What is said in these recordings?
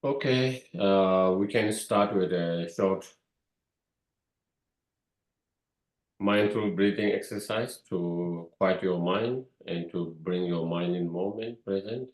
Okay, we can start with a short mindful breathing exercise to quiet your mind and to bring your mind in moment present.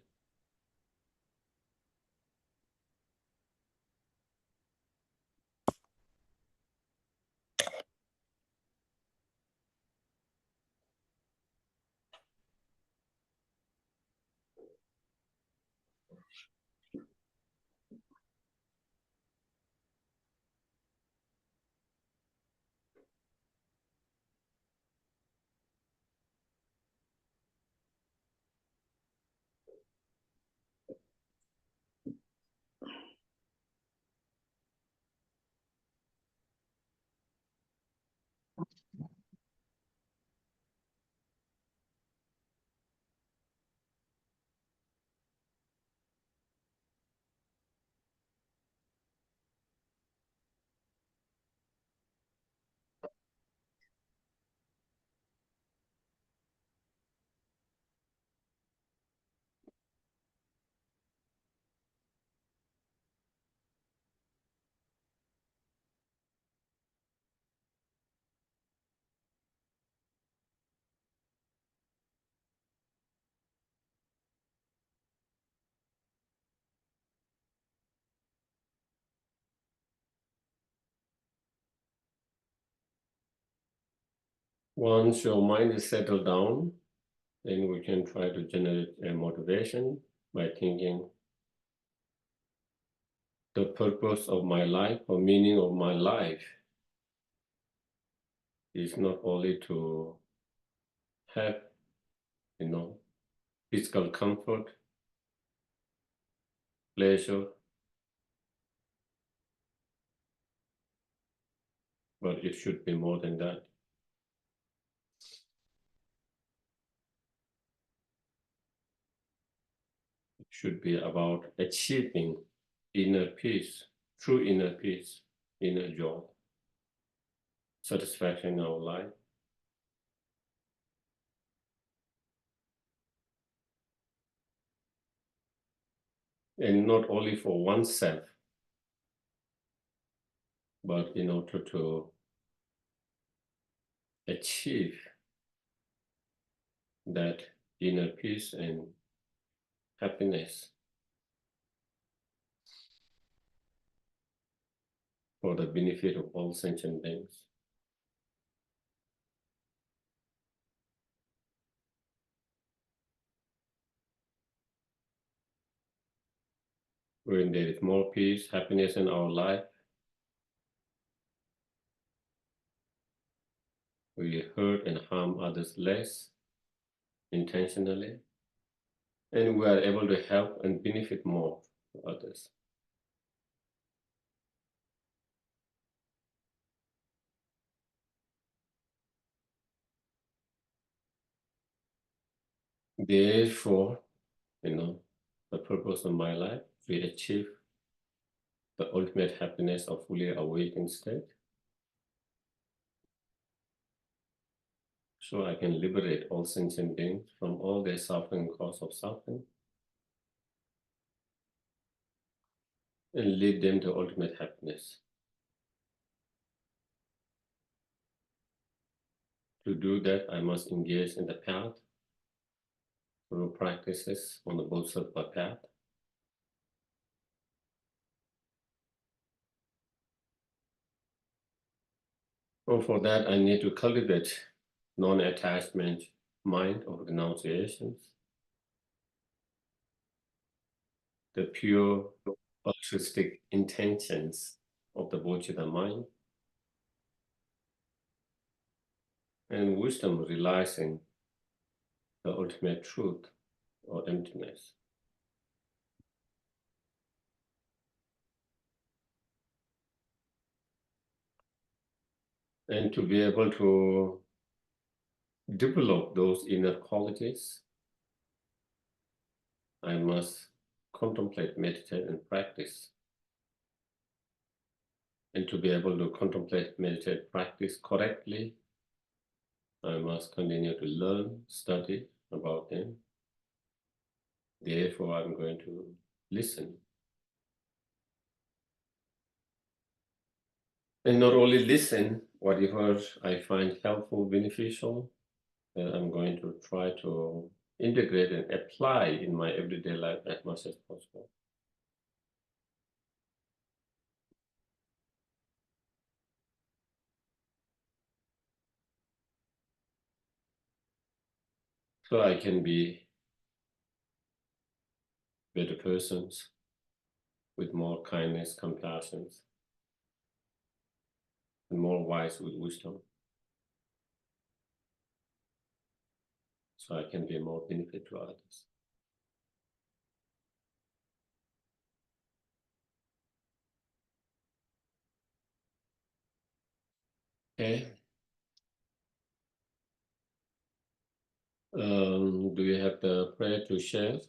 Once your mind is settled down, then we can try to generate a motivation by thinking the purpose of my life or meaning of my life is not only to have, physical comfort, pleasure, but it should be more than that. It should be about achieving inner peace, true inner peace, inner joy, satisfaction in our life. And not only for oneself, but in order to achieve that inner peace and happiness for the benefit of all sentient beings. When there is more peace, happiness in our life, we hurt and harm others less intentionally, and we are able to help and benefit more to others. Therefore, the purpose of my life, to achieve the ultimate happiness of fully awakened state, so I can liberate all sentient beings from all their suffering, cause of suffering, and lead them to ultimate happiness. To do that, I must engage in the path through practices on the Bodhisattva path. And for that, I need to cultivate non-attachment mind of renunciations, the pure altruistic intentions of the Bodhicitta mind, and wisdom realizing the ultimate truth or emptiness. And to be able to develop those inner qualities, I must contemplate, meditate, and practice. And to be able to contemplate, meditate, practice correctly, I must continue to learn, study about them. Therefore, I'm going to listen And not only listen, whatever I find helpful, beneficial, then I'm going to try to integrate and apply in my everyday life as much as possible. So I can be better persons with more kindness, compassion, and more wise with wisdom. So I can be more benefit to others. Okay. Do you have the prayer to share?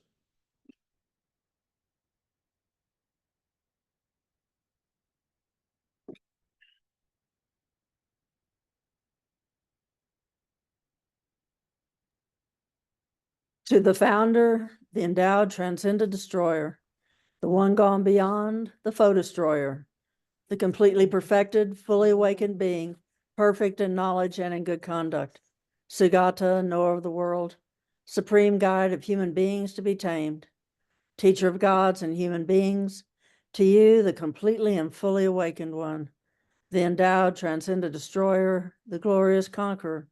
To the founder, the endowed, transcendent destroyer, the one gone beyond, the foe destroyer, the completely perfected, fully awakened being, perfect in knowledge and in good conduct, Sugata, knower of the world, supreme guide of human beings to be tamed, teacher of gods and human beings, to you, the completely and fully awakened one, the endowed, transcendent destroyer, the glorious conqueror,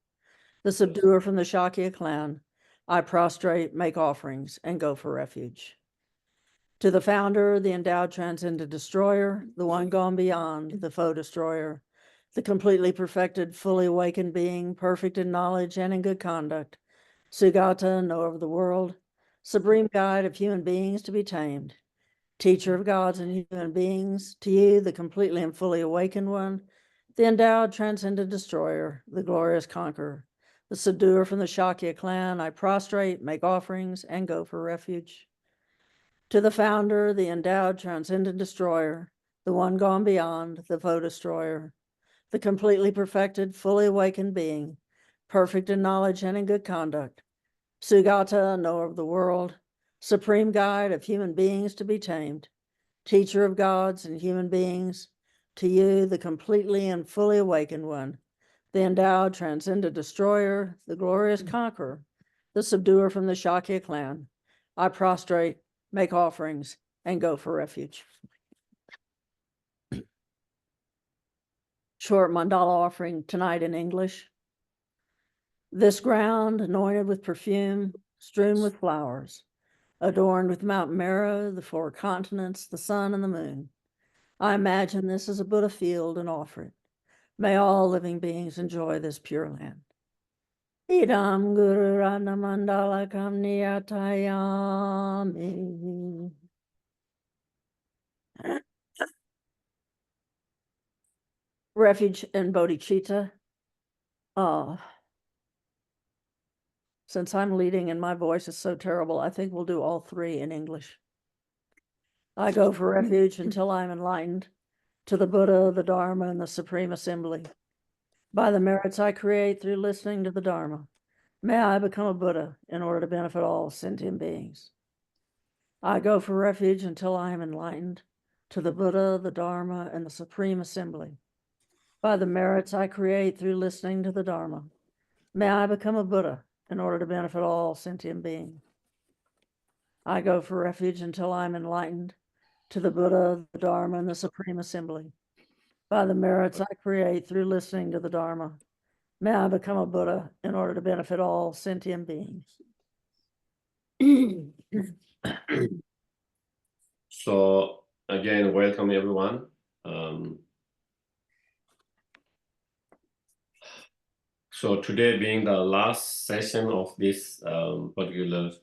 the subduer from the Shakya clan, I prostrate, make offerings, and go for refuge. To the founder, the endowed, transcendent destroyer, the one gone beyond, the foe destroyer, the completely perfected, fully awakened being, perfect in knowledge and in good conduct, Sugata, knower of the world, supreme guide of human beings to be tamed, teacher of gods and human beings, to you, the completely and fully awakened one, the endowed, transcendent destroyer, the glorious conqueror, the subduer from the Shakya clan, I prostrate, make offerings, and go for refuge. To the founder, the endowed, transcendent destroyer, the one gone beyond, the foe destroyer, the completely perfected, fully awakened being, perfect in knowledge and in good conduct, Sugata, knower of the world, supreme guide of human beings to be tamed, teacher of gods and human beings, to you, the completely and fully awakened one, the endowed, transcendent destroyer, the glorious conqueror, the subduer from the Shakya clan, I prostrate, make offerings, and go for refuge. Short mandala offering tonight in English. This ground, anointed with perfume, strewn with flowers, adorned with Mount Meru, the 4 continents, the sun and the moon. I imagine this is a Buddha field and offer it. May all living beings enjoy this pure land. Idam Guru Ratna Mandala Kamniyatayami. Refuge and bodhicitta. Since I'm leading and my voice is so terrible, I think we'll do all 3 in English. I go for refuge until I'm enlightened to the Buddha, the Dharma, and the Supreme Assembly. By the merits I create through listening to the Dharma, may I become a Buddha in order to benefit all sentient beings. I go for refuge until I am enlightened to the Buddha, the Dharma, and the Supreme Assembly. By the merits I create through listening to the Dharma, may I become a Buddha in order to benefit all sentient beings. I go for refuge until I'm enlightened to the Buddha, the Dharma, and the Supreme Assembly. By the merits I create through listening to the Dharma, may I become a Buddha in order to benefit all sentient beings. So again, welcome everyone. So today being the last session of this particular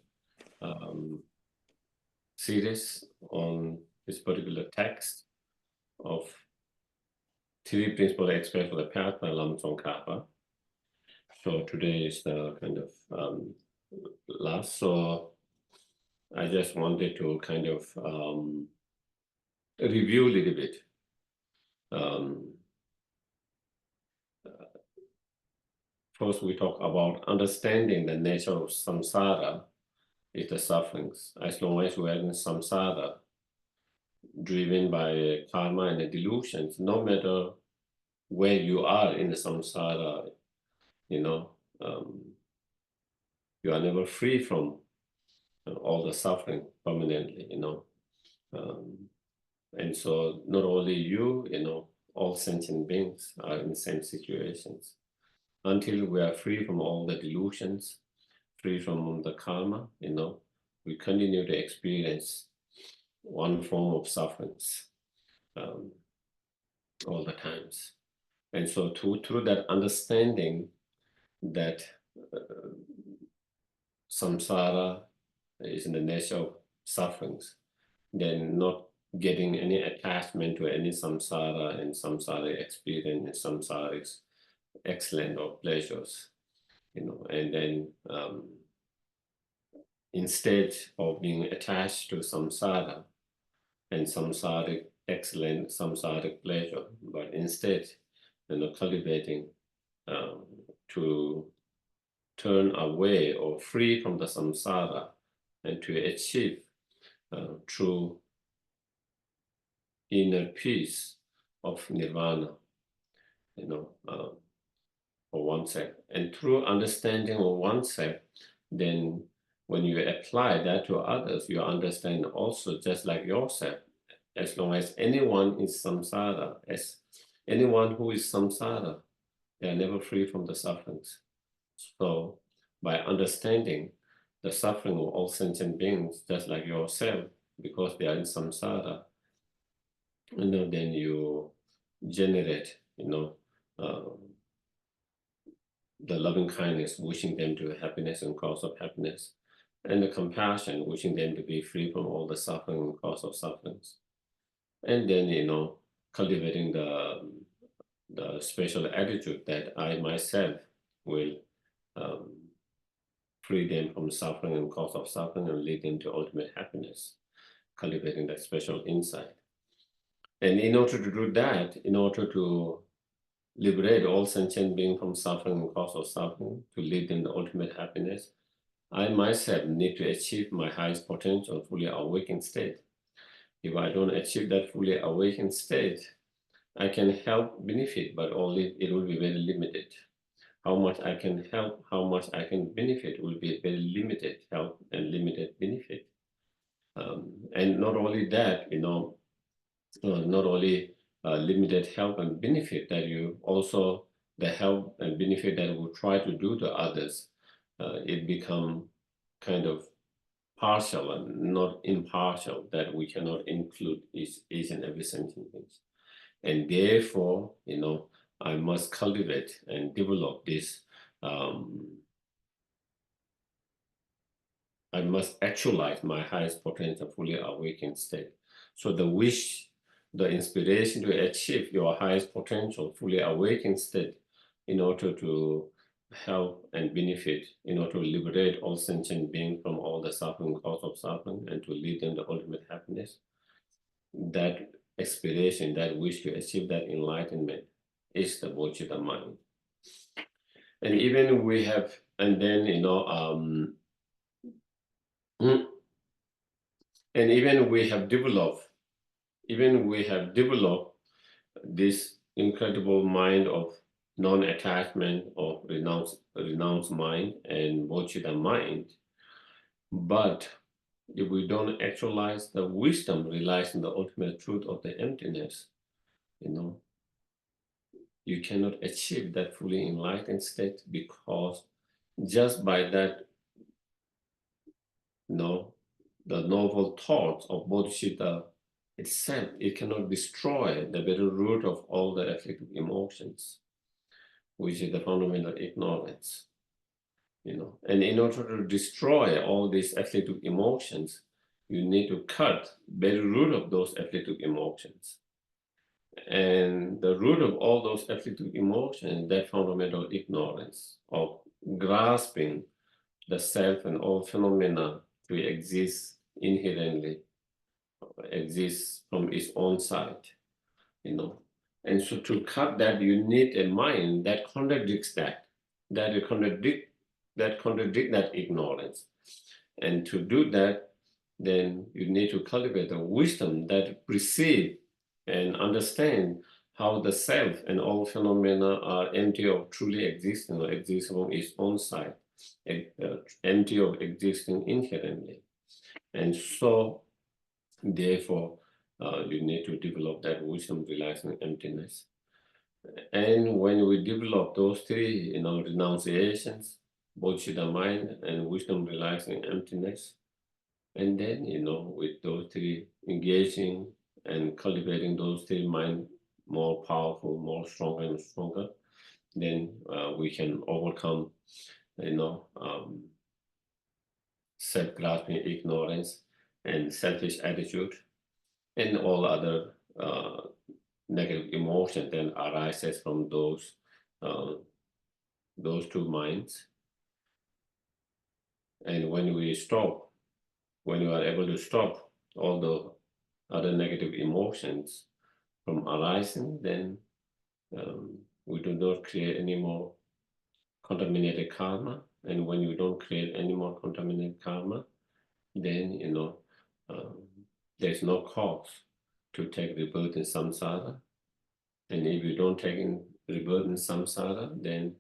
series on this particular text of 3 principles expressed for the path by Lam Tsongkhapa. So today is the kind of last. So I just wanted to kind of review a little bit. First, we talk about understanding the nature of samsara is the sufferings. As long as we are in samsara, driven by karma and the delusions, no matter where you are in the samsara, you are never free from all the suffering permanently, and so not only you, all sentient beings are in the same situations. Until we are free from all the delusions, free from the karma, we continue to experience one form of sufferings all the times. And so through that understanding that samsara is in the nature of sufferings, then not getting any attachment to any samsara and samsara experience and samsara excellent or pleasures, and then instead of being attached to samsara and samsaric excellent samsaric pleasure, but instead, cultivating to turn away or free from the samsara and to achieve true inner peace of nirvana, for oneself. And through understanding of oneself, then when you apply that to others, you understand also just like yourself, as long as anyone is samsara, as anyone who is samsara, they are never free from the sufferings. So by understanding the suffering of all sentient beings, just like yourself, because they are in samsara, then you generate, the loving kindness, wishing them to happiness and cause of happiness, and the compassion, wishing them to be free from all the suffering and cause of sufferings. And then, cultivating the special attitude that I myself will free them from suffering and cause of suffering and lead them to ultimate happiness, cultivating that special insight. And in order to do that, in order to liberate all sentient beings from suffering and cause of suffering, to lead them to ultimate happiness, I myself need to achieve my highest potential, fully awakened state. If I don't achieve that fully awakened state, I can help benefit, but only it will be very limited. How much I can help, how much I can benefit will be very limited help and limited benefit. And not only that, not only limited help and benefit, that you also, the help and benefit that we try to do to others, it become kind of partial and not impartial, that we cannot include each and every sentient being. And therefore, I must cultivate and develop this. I must actualize my highest potential, fully awakened state. So the wish, the inspiration to achieve your highest potential, fully awakened state, in order to help and benefit, in order to liberate all sentient beings from all the suffering, cause of suffering, and to lead them to ultimate happiness, that aspiration, that wish to achieve that enlightenment is the bodhicitta mind. And even we have, and then, and even we have developed this incredible mind of non-attachment, of renounced mind and bodhicitta mind. But if we don't actualize the wisdom relies on the ultimate truth of the emptiness, you cannot achieve that fully enlightened state, because just by that, the novel thoughts of bodhicitta itself, it cannot destroy the very root of all the afflictive emotions, which is the fundamental ignorance. And in order to destroy all these afflictive emotions, you need to cut the very root of those afflictive emotions. And the root of all those afflictive emotions, that fundamental ignorance of grasping the self and all phenomena to exist inherently, exist from its own side, And so to cut that, you need a mind that contradicts that ignorance. And to do that, then you need to cultivate the wisdom that perceive and understand how the self and all phenomena are empty of truly existing or existing on its own side, empty of existing inherently. And so, therefore, you need to develop that wisdom, realizing emptiness. And when we develop those three, renunciations, bodhicitta mind, and wisdom, realizing emptiness, and then, with those three, engaging and cultivating those three mind more powerful, more stronger and stronger, then we can overcome, self-grasping ignorance and selfish attitude and all other negative emotion that arises from those two minds. And when we are able to stop all the other negative emotions from arising, then we do not create any more contaminated karma. And when you don't create any more contaminated karma, then there's no cause to take rebirth in samsara. And if you don't take in rebirth in samsara, then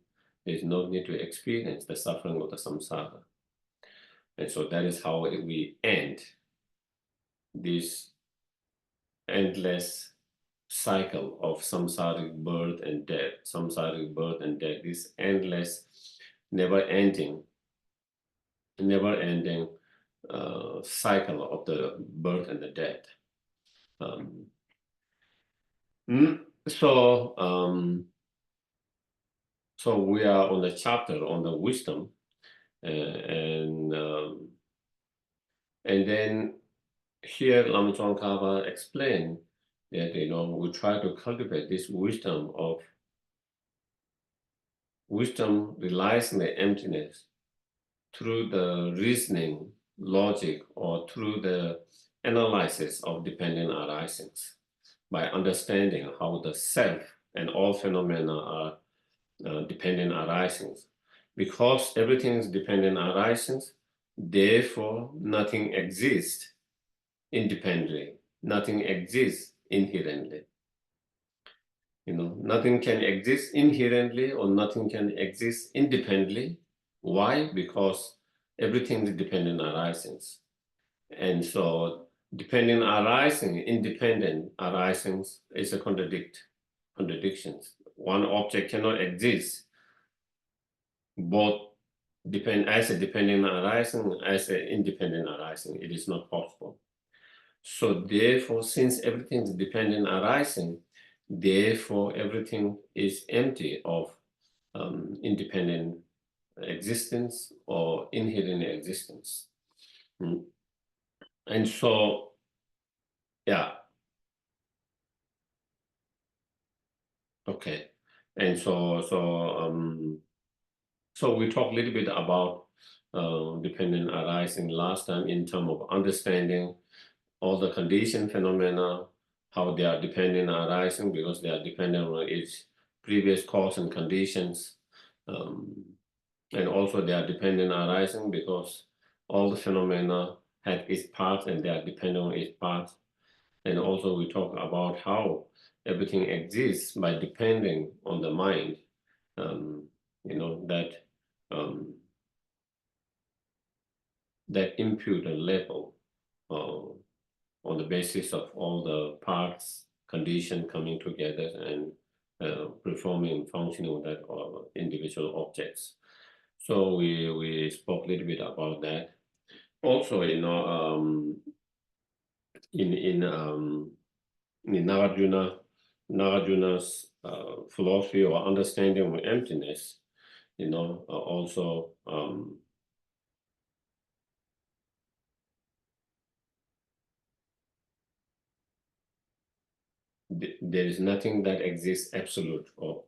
there's no need to experience the suffering of the samsara. And so that is how we end this endless cycle of samsaric birth and death, this endless, never-ending cycle of the birth and the death. So we are on the chapter on the wisdom, and then here Lama Tsongkhapa explained that we try to cultivate this wisdom realizing the emptiness through the reasoning, logic, or through the analysis of dependent arisings, by understanding how the self and all phenomena are dependent arisings. Because everything is dependent arisings, therefore nothing exists independently, nothing exists inherently. Nothing can exist inherently or nothing can exist independently. Why? Because everything is dependent arisings. And so dependent arising, independent arisings is a contradictions. One object cannot exist both as a dependent arising, as an independent arising. It is not possible. So therefore, since everything is dependent arising, therefore everything is empty of independent existence or inherent existence. And so, yeah. Okay. And so we talked a little bit about dependent arising last time in terms of understanding all the condition phenomena, how they are dependent arising because they are dependent on its previous cause and conditions. And also they are dependent arising because all the phenomena have its parts and they are dependent on its parts. And also we talk about how everything exists by depending on the mind, that impute a level on the basis of all the parts, condition coming together and performing, functioning with that individual objects. So we spoke a little bit about that. Also, in Nagarjuna's philosophy or understanding of emptiness, also there is nothing that exists absolute or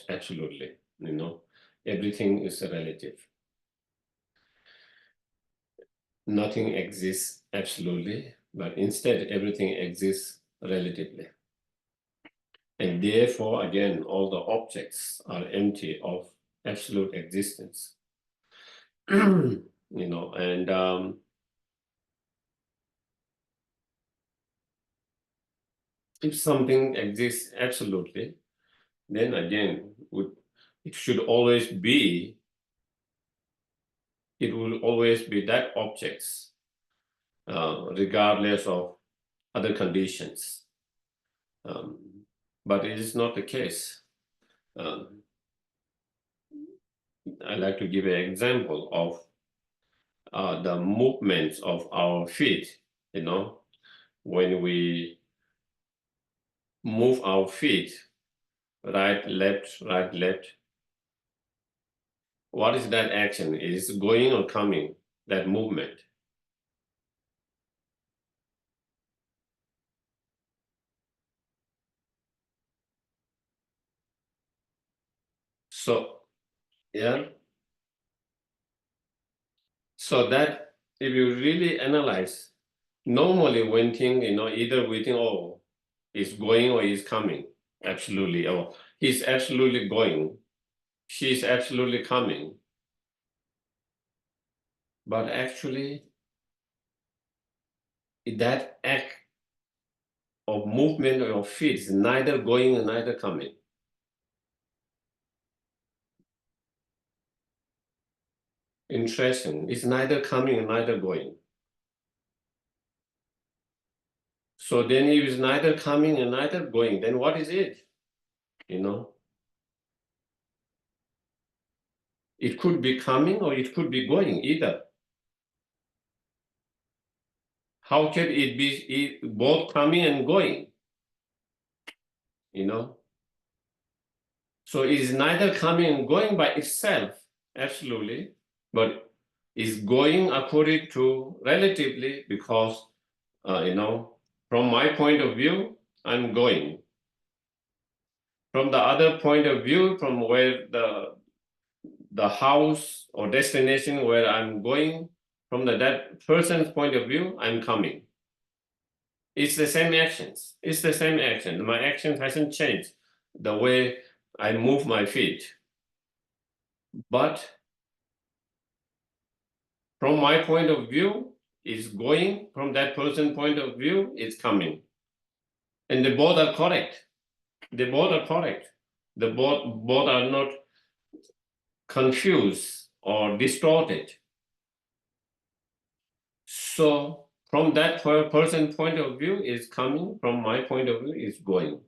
absolutely, everything is relative. Nothing exists absolutely, but instead everything exists relatively. And therefore, again, all the objects are empty of absolute existence. And if something exists absolutely, then again, it should always be, it will always be that objects, regardless of other conditions. But it is not the case. I like to give an example of the movements of our feet. When we move our feet, right, left, what is that action? Is it going or coming, that movement? So, yeah. So that if you really analyze, normally when thing, either we think, oh, it's going or it's coming, absolutely, or he's absolutely going, she's absolutely coming. But actually, that act of movement of feet is neither going and neither coming. Interesting. It's neither coming and neither going. So then if it's neither coming and neither going, then what is it? It could be coming or it could be going, either. How can it be both coming and going? So it is neither coming and going by itself, absolutely, but is going according to relatively, because from my point of view, I'm going. From the other point of view, from where the house or destination where I'm going, from that person's point of view, I'm coming. It's the same actions. It's the same action. My action hasn't changed the way I move my feet. But from my point of view, it's going. From that person's point of view, it's coming. And they both are correct. They both are correct. They both are not confused or distorted. So from that person's point of view, is coming. From my point of view, is going.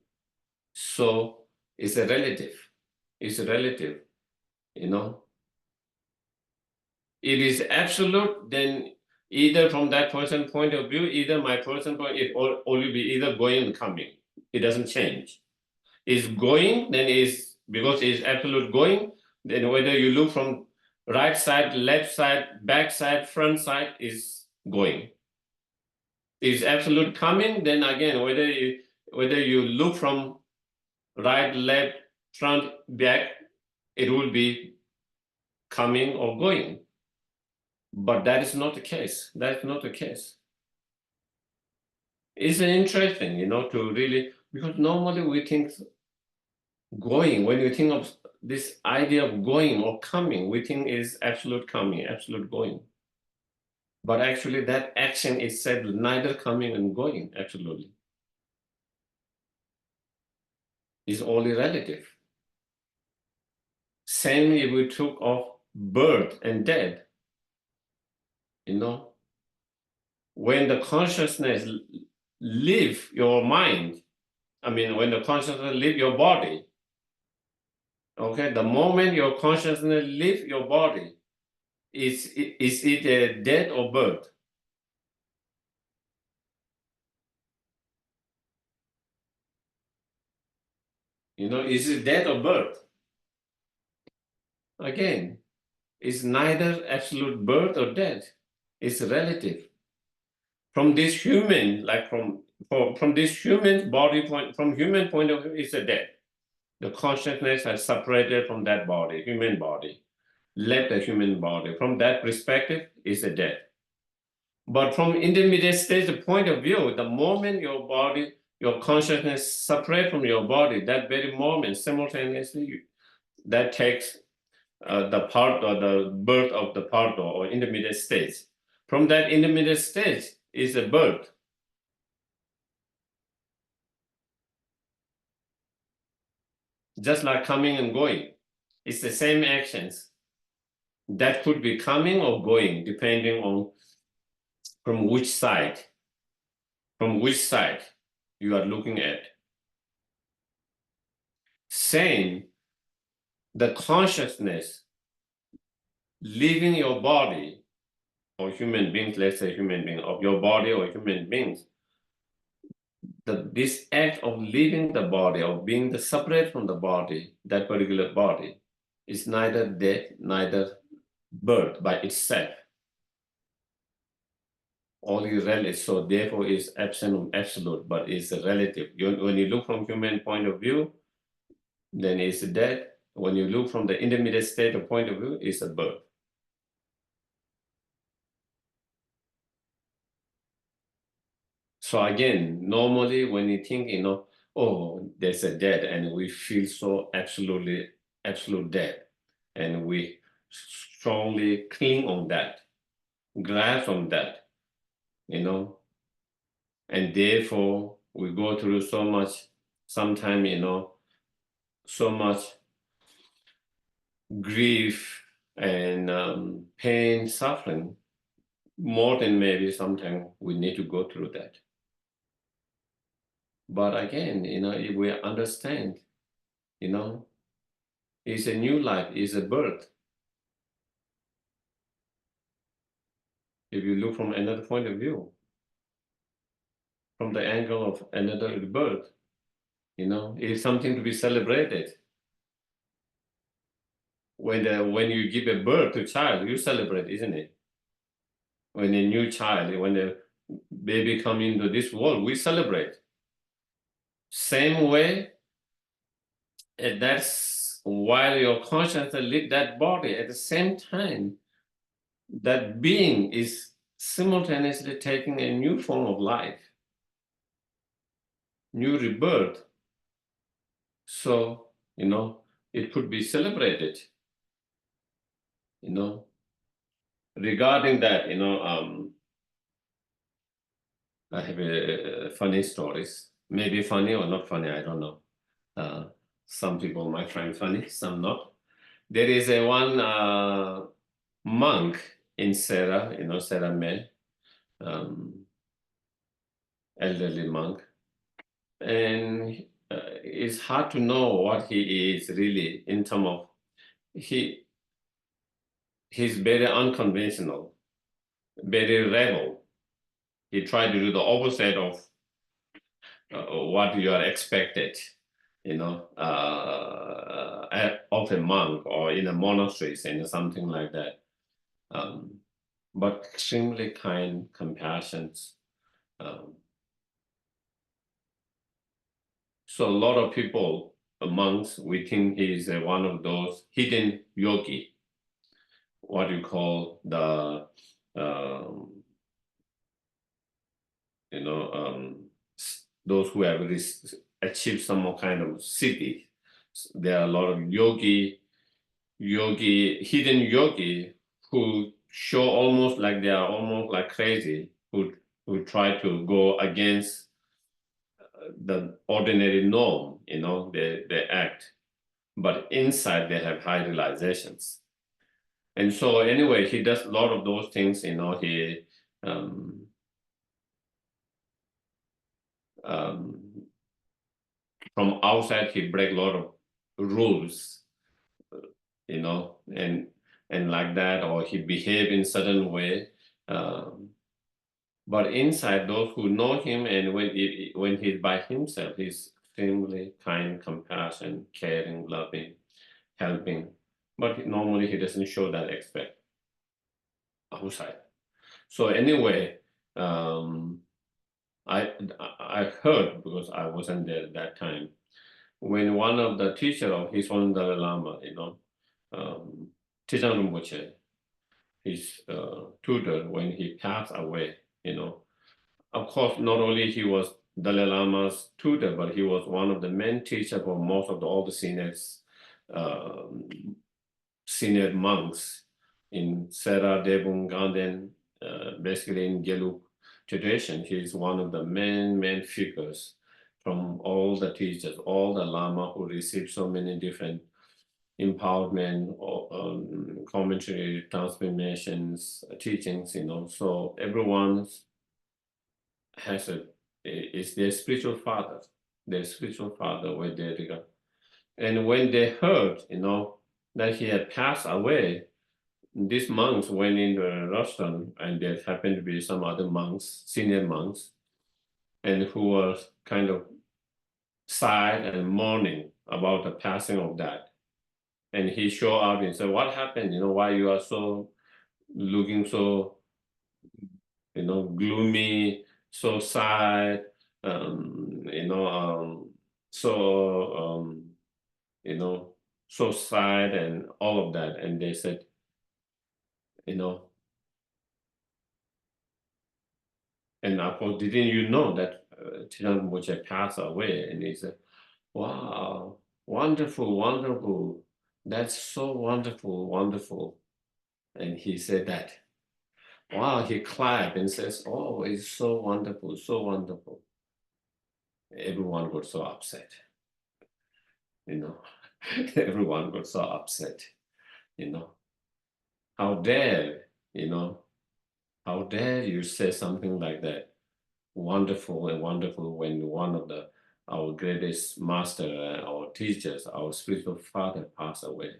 So it's a relative. It's a relative, It is absolute, then either from that person's point of view, either my person's point, it will only be either going and coming. It doesn't change. It's going, then is because it's absolute going, then whether you look from right side, left side, back side, front side, is going. Is absolute coming, then again, whether you look from right, left, front, back, it will be coming or going. But that is not the case. That's not the case. It's interesting, to really, because normally we think going, when you think of this idea of going or coming, we think is absolute coming, absolute going. But actually that action is said neither coming and going, absolutely. It's only relative. Same if we took of birth and death, when the consciousness leave your mind, when the consciousness leave your body, okay, the moment your consciousness leave your body, is it a death or birth? Is it death or birth? Again, it's neither absolute birth or death. It's relative. From this human, like from this human body point, from human point of view, it's a death. The consciousness has separated from that body, human body, left the human body. From that perspective, it's a death. But from intermediate stage point of view, the moment your body, your consciousness separate from your body, that very moment, simultaneously, that takes the part or the birth of the part or intermediate stage. From that intermediate stage is a birth. just like coming and going. It's the same actions that could be coming or going, depending on from which side you are looking at. Same, the consciousness leaving your body, or human beings, let's say human being, of your body or human beings, this act of leaving the body, of being separate from the body, that particular body, is neither death, neither birth by itself. Only relative, so therefore is absolute, but it's relative. When you look from human point of view, then it's death. When you look from the intermediate state of point of view, it's a birth. So again, normally when you think, oh, there's a death, and we feel so absolute death, and we strongly cling on that, grasp on that, and therefore we go through so much, sometimes, so much grief and pain, suffering, more than maybe sometimes we need to go through that. But again, if we understand, it's a new life, it's a birth. If you look from another point of view, from the angle of another birth, it's something to be celebrated. When you give a birth to a child, you celebrate, isn't it? When a new child, when a baby comes into this world, we celebrate. Same way, and that's while your conscience leaves that body, at the same time, that being is simultaneously taking a new form of life, new rebirth. So, it could be celebrated, Regarding that, I have a funny stories, maybe funny or not funny, I don't know. Some people might find funny, some not. There is one monk in Serra, Serra May, elderly monk, and it's hard to know what he is really in terms of he's very unconventional, very rebel. He tried to do the opposite of what you are expected, of a monk or in a monastery and something like that. But extremely kind, compassionate. So a lot of people, monks, we think he's one of those hidden yogi, what you call the, those who have achieved some kind of siddhi. There are a lot of hidden yogi who show almost like they are almost like crazy, who try to go against the ordinary norm, they act, but inside they have high realizations. And so anyway, he does a lot of those things, he from outside he break a lot of rules, and like that, or he behave in certain way. But inside, those who know him, and when he's by himself, he's extremely kind, compassionate, caring, loving, helping. But normally he doesn't show that aspect outside. So anyway, I heard, because I wasn't there at that time, when one of the teacher of his own Dalai Lama, Tizang Rinpoche, his tutor, when he passed away, of course, not only he was Dalai Lama's tutor, but he was one of the main teachers for most of all the senior monks in Serra, Devung, Ganden, basically in Gelug tradition. He is one of the main figures from all the teachers, all the Lama who received so many different empowerment or commentary, transformations, teachings, so everyone has is their spiritual father, where they go. And when they heard, that he had passed away, these monks went into a restaurant, and there happened to be some other monks, senior monks, and who were kind of sad and mourning about the passing of that. And he showed up and said, "What happened? Why you are so looking so, gloomy, so sad, so so sad and all of that." And they said, and of course, didn't you know that Thich Rinpoche passed away? And he said, "Wow, wonderful, wonderful. That's so wonderful, wonderful." And he said that. Wow, he clapped and says, "Oh, it's so wonderful, so wonderful." Everyone got so upset. Everyone got so upset. How dare, how dare you say something like that? Wonderful and wonderful, when one of our greatest master, our teachers, our spiritual father passed away.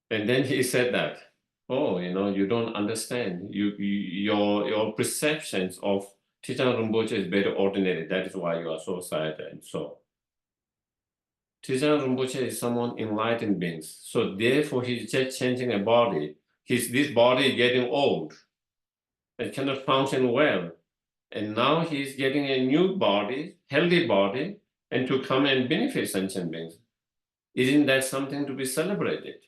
And then he said that, "Oh, you don't understand. Your perceptions of Thich Rinpoche is very ordinary. That is why you are so sad." And so Thich Rinpoche is someone enlightened beings. So therefore, he's just changing a body. This body is getting old. It cannot function well. And now he's getting a new body, healthy body, and to come and benefit sentient beings. Isn't that something to be celebrated?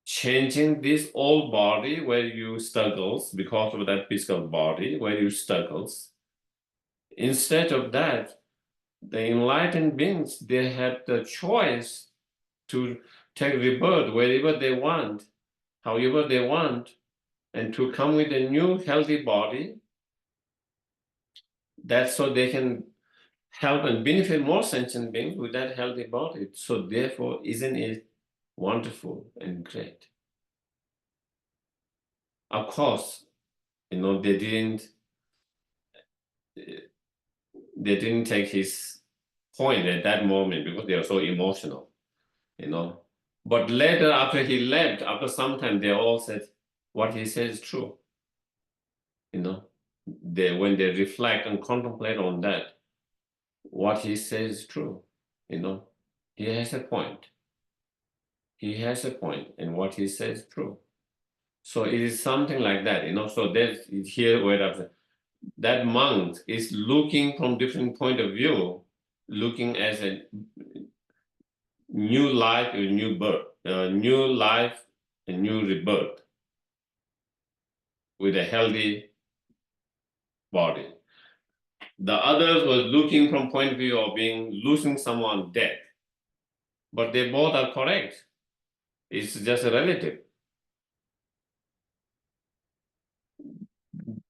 Changing this old body where you struggles because of that physical body, where you struggles. Instead of that, the enlightened beings, they have the choice to take rebirth wherever they want, however they want, and to come with a new healthy body. That's so they can help and benefit more sentient beings with that healthy body. So therefore, isn't it wonderful and great? Of course, they didn't take his point at that moment because they are so emotional, But later, after he left, after some time, they all said, what he says is true. When they reflect and contemplate on that, what he says is true. He has a point. He has a point, and what he says is true. So it is something like that, So that's here where that monk is looking from different point of view, looking as a new life, a new birth, new life, a new rebirth with a healthy body. The others was looking from point of view of losing someone dead. But they both are correct. It's just a relative.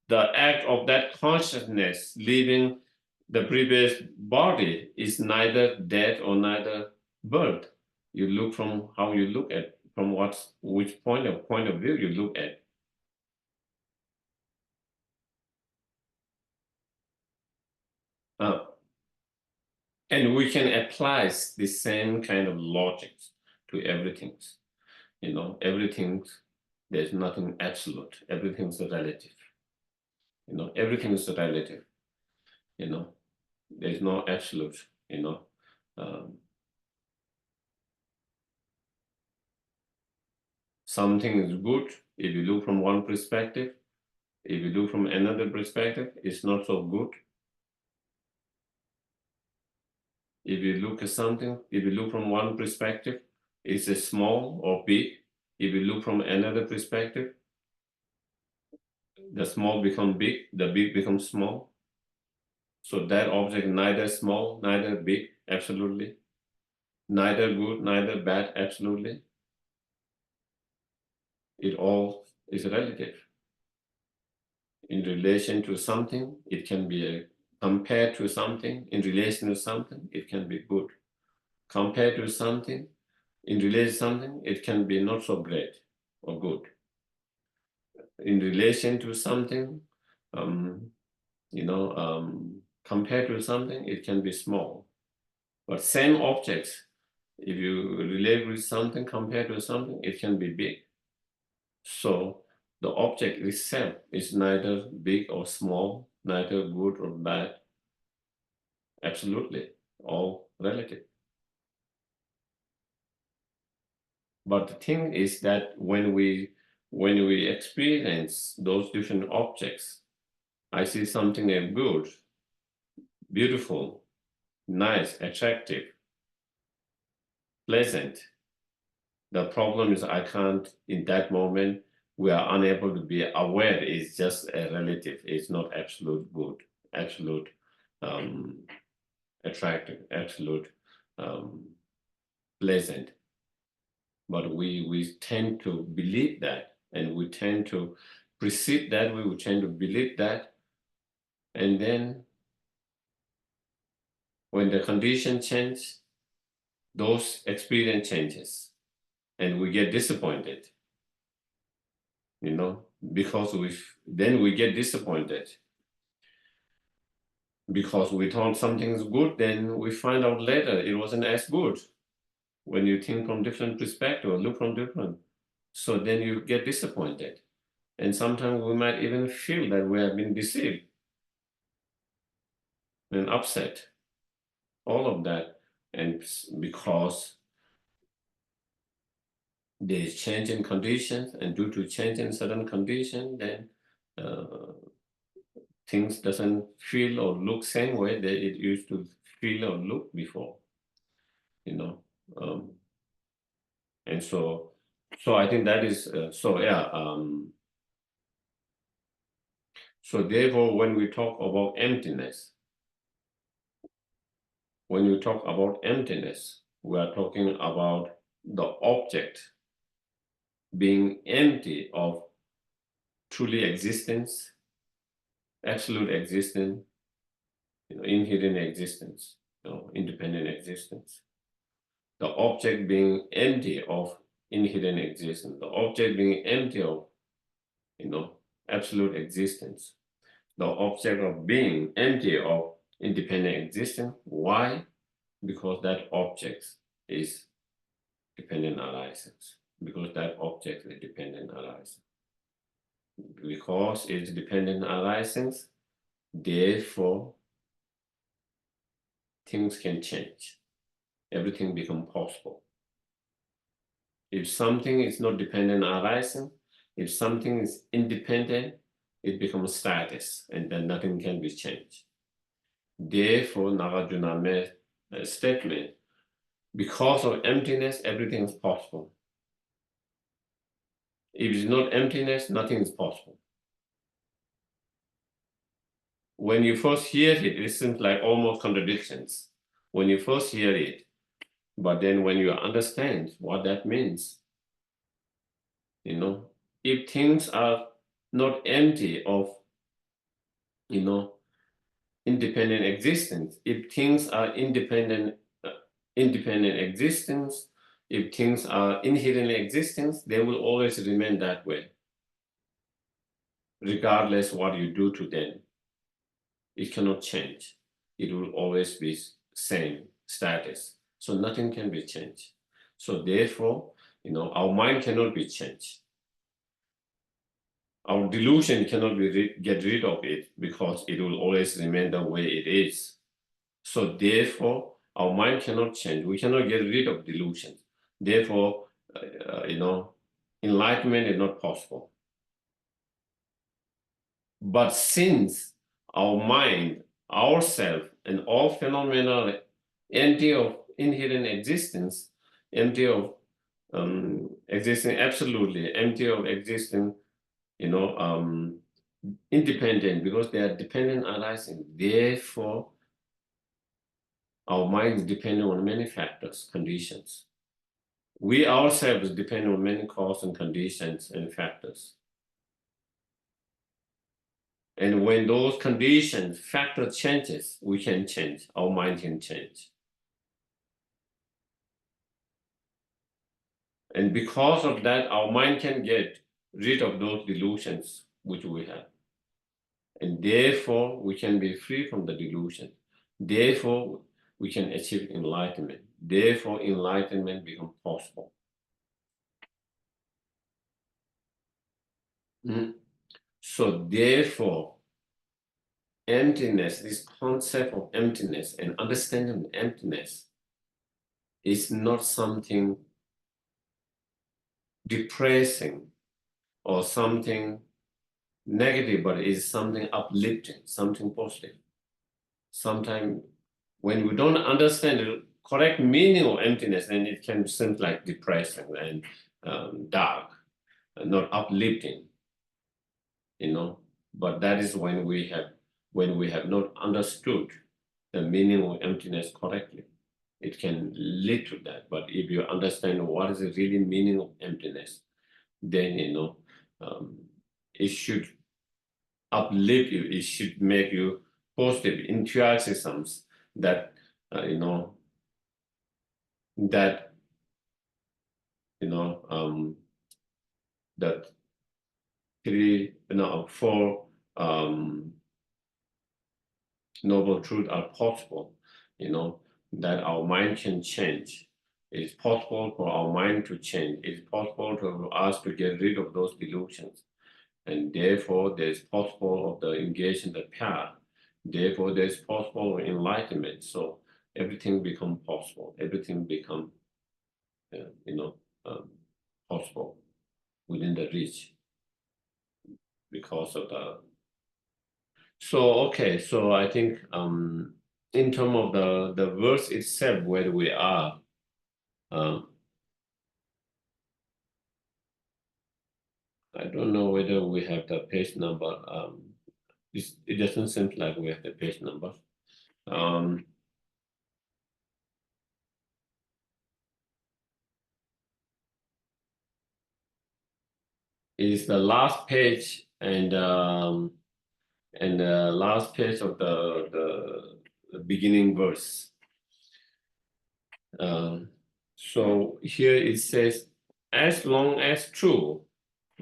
The act of that consciousness leaving the previous body is neither death or neither birth. You look from how you look at, from which point of view you look at. And we can apply the same kind of logic to everything. Everything, there's nothing absolute. Everything's relative. Everything is relative. There's no absolute. Something is good if you look from one perspective. If you look from another perspective, it's not so good. If you look at something, if you look from one perspective, it's a small or big. If you look from another perspective, the small becomes big, the big becomes small. So that object neither small, neither big, absolutely. Neither good, neither bad, absolutely. It all is relative. in relation to something, it can be compared to something, in relation to something, it can be good. Compared to something, in relation to something, it can be not so great or good. In relation to something, compared to something, it can be small. But same objects, if you relate with something compared to something, it can be big. So the object itself is neither big or small, neither good or bad. Absolutely, all relative. But the thing is that when we experience those different objects, I see something as good, beautiful, nice, attractive, pleasant. The problem is I can't, in that moment, we are unable to be aware it's just a relative, it's not absolute good, absolute attractive, absolute pleasant. But we tend to believe that, and we tend to perceive that, we would tend to believe that, and then when the condition change, those experience changes, and we get disappointed, because we get disappointed because we thought something's good, then we find out later it wasn't as good. When you think from different perspective, or look from different, so then you get disappointed, and sometimes we might even feel that we have been deceived and upset, all of that, and because there is change in conditions, and due to change in certain condition, then things doesn't feel or look same way that it used to feel or look before, and so I think that is so therefore when we talk about emptiness, we are talking about the object being empty of truly existence, absolute existence, inherent existence, independent existence. The object being empty of inherent existence, the object being empty of, absolute existence, the object of being empty of independent existence. Why? Because that object is dependent arisings. Because that object is dependent arising. Because it's dependent arisings, therefore things can change. Everything becomes possible. If something is not dependent arising, if something is independent, it becomes status, and then nothing can be changed. Therefore, Nagarjuna made a statement, because of emptiness, everything is possible. If it's not emptiness, nothing is possible. When you first hear it, it seems like almost contradictions. When you first hear it, but then when you understand what that means, if things are not empty of, independent existence, if things are independent existence, if things are inherent existence, they will always remain that way, regardless what you do to them. It cannot change. It will always be same status. So nothing can be changed. So therefore, our mind cannot be changed. Our delusion cannot get rid of it, because it will always remain the way it is. So therefore, our mind cannot change. We cannot get rid of delusions. Therefore, enlightenment is not possible. But since our mind, ourself, and all phenomena are empty of inherent existence, empty of existing absolutely, empty of existing, independent, because they are dependent arising. Therefore, our mind is dependent on many factors, conditions. We ourselves depend on many causes and conditions and factors. And when those conditions, factor changes, we can change, our mind can change. And because of that, our mind can get rid of those delusions which we have. And therefore, we can be free from the delusion. Therefore, we can achieve enlightenment. Therefore, enlightenment becomes possible. So therefore, emptiness, this concept of emptiness and understanding emptiness is not something depressing or something negative, but is something uplifting, something positive. Sometimes when we don't understand the correct meaning of emptiness, then it can seem like depressing and dark, and not uplifting, you know. But that is when we have not understood the meaning of emptiness correctly. It can lead to that. But if you understand what is the really meaning of emptiness, then it should uplift you. It should make you positive enthusiasms that that four noble truths are possible. That our mind can change. It's possible for our mind to change. It's possible for us to get rid of those delusions. And therefore, there's possible of the engagement in the path. Therefore, there's possible enlightenment. So everything become possible. Everything become, possible within the reach because of the. So okay, so I think in terms of the verse itself, where we are, I don't know whether we have the page number. It doesn't seem like we have the page number. Is the last page and the last page of the beginning verse. So here it says, as long as true,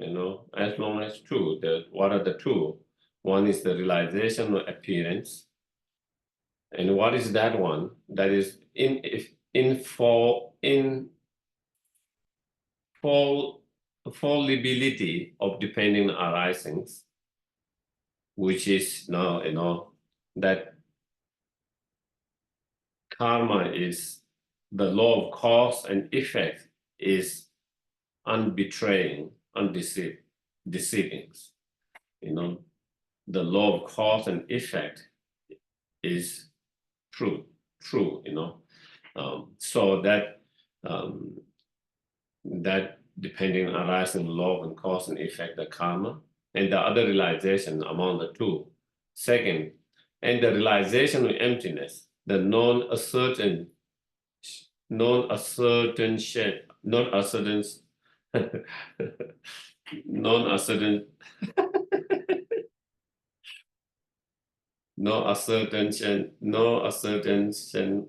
as long as true. What are the two? One is the realization of appearance. And what is that one? That is infallibility of dependent arisings, which is now, that karma is the law of cause and effect is unbetraying, undeceiving. The law of cause and effect is true. So that depending arising law and cause and effect, the karma, and the other realization among the two. Second, and the realization of emptiness, the non-ascertain no ascertain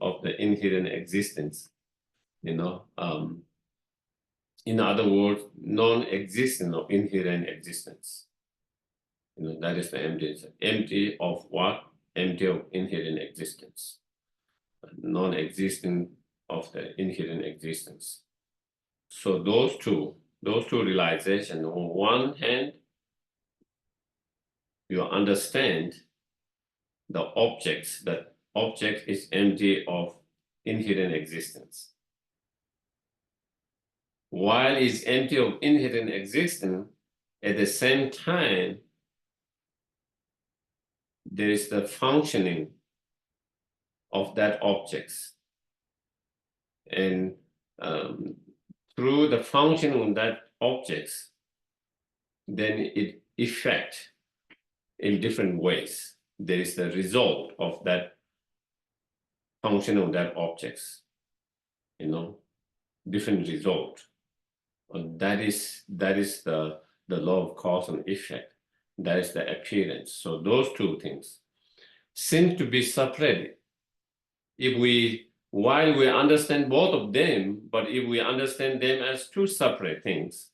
of the inherent existence. In other words, non-existence of inherent existence. That is the emptiness. Empty of what? Empty of inherent existence. Non-existing of the inherent existence. So those two realizations, on one hand, you understand the objects, that object is empty of inherent existence. While it's empty of inherent existence, at the same time, there is the functioning of that objects. And through the functioning of that objects, then it affects in different ways. There is the result of that function of that objects, different result. And that is the law of cause and effect. That is the appearance. So those two things seem to be separated. While we understand both of them, but if we understand them as two separate things,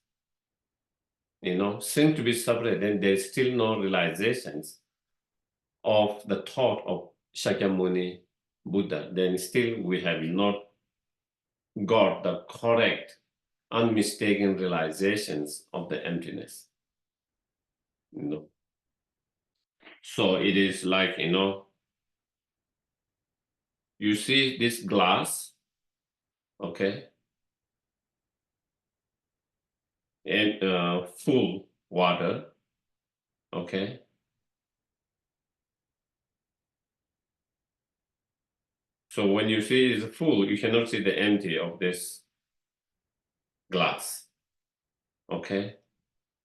seem to be separate, then there's still no realizations of the thought of Shakyamuni Buddha. Then still we have not got the correct, unmistaken realizations of the emptiness. So it is like, you see this glass, okay, and full water, okay. So when you see it's full, you cannot see the empty of this glass, okay.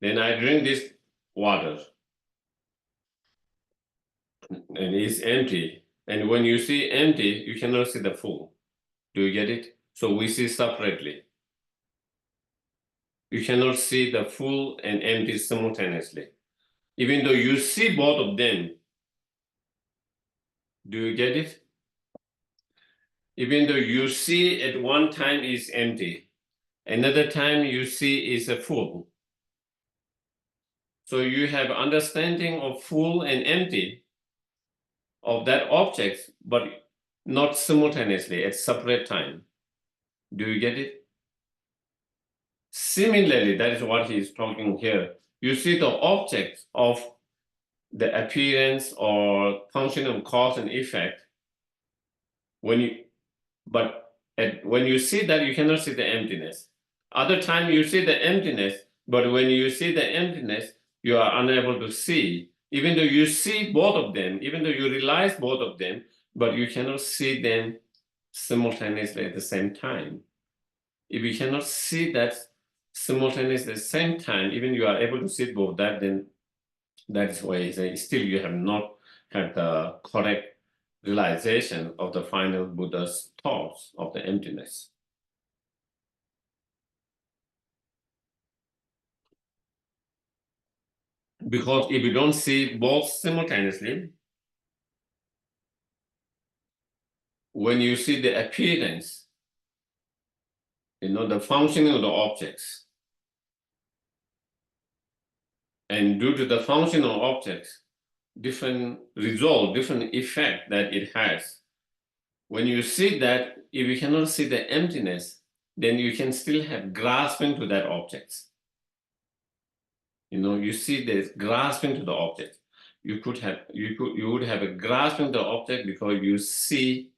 Then I drink this water, and it's empty. And when you see empty, you cannot see the full. Do you get it? So we see separately. You cannot see the full and empty simultaneously. Even though you see both of them. Do you get it? Even though you see at one time is empty, another time you see is a full. So you have understanding of full and empty of that object, but not simultaneously at separate time. Do you get it? Similarly, that is what he is talking here. You see the object of the appearance or function of cause and effect. When you see that, you cannot see the emptiness. Other time you see the emptiness, but when you see the emptiness, you are unable to see. Even though you see both of them, even though you realize both of them, but you cannot see them simultaneously at the same time. If you cannot see that simultaneously at the same time, even you are able to see both that, then that is why still you have not had the correct realization of the final Buddha's thoughts of the emptiness. Because if you don't see both simultaneously, when you see the appearance, the functioning of the objects, and due to the function of objects, different result, different effect that it has. When you see that, if you cannot see the emptiness, then you can still have grasping to that object. You see this grasping to the object. You would have a grasping to the object because you see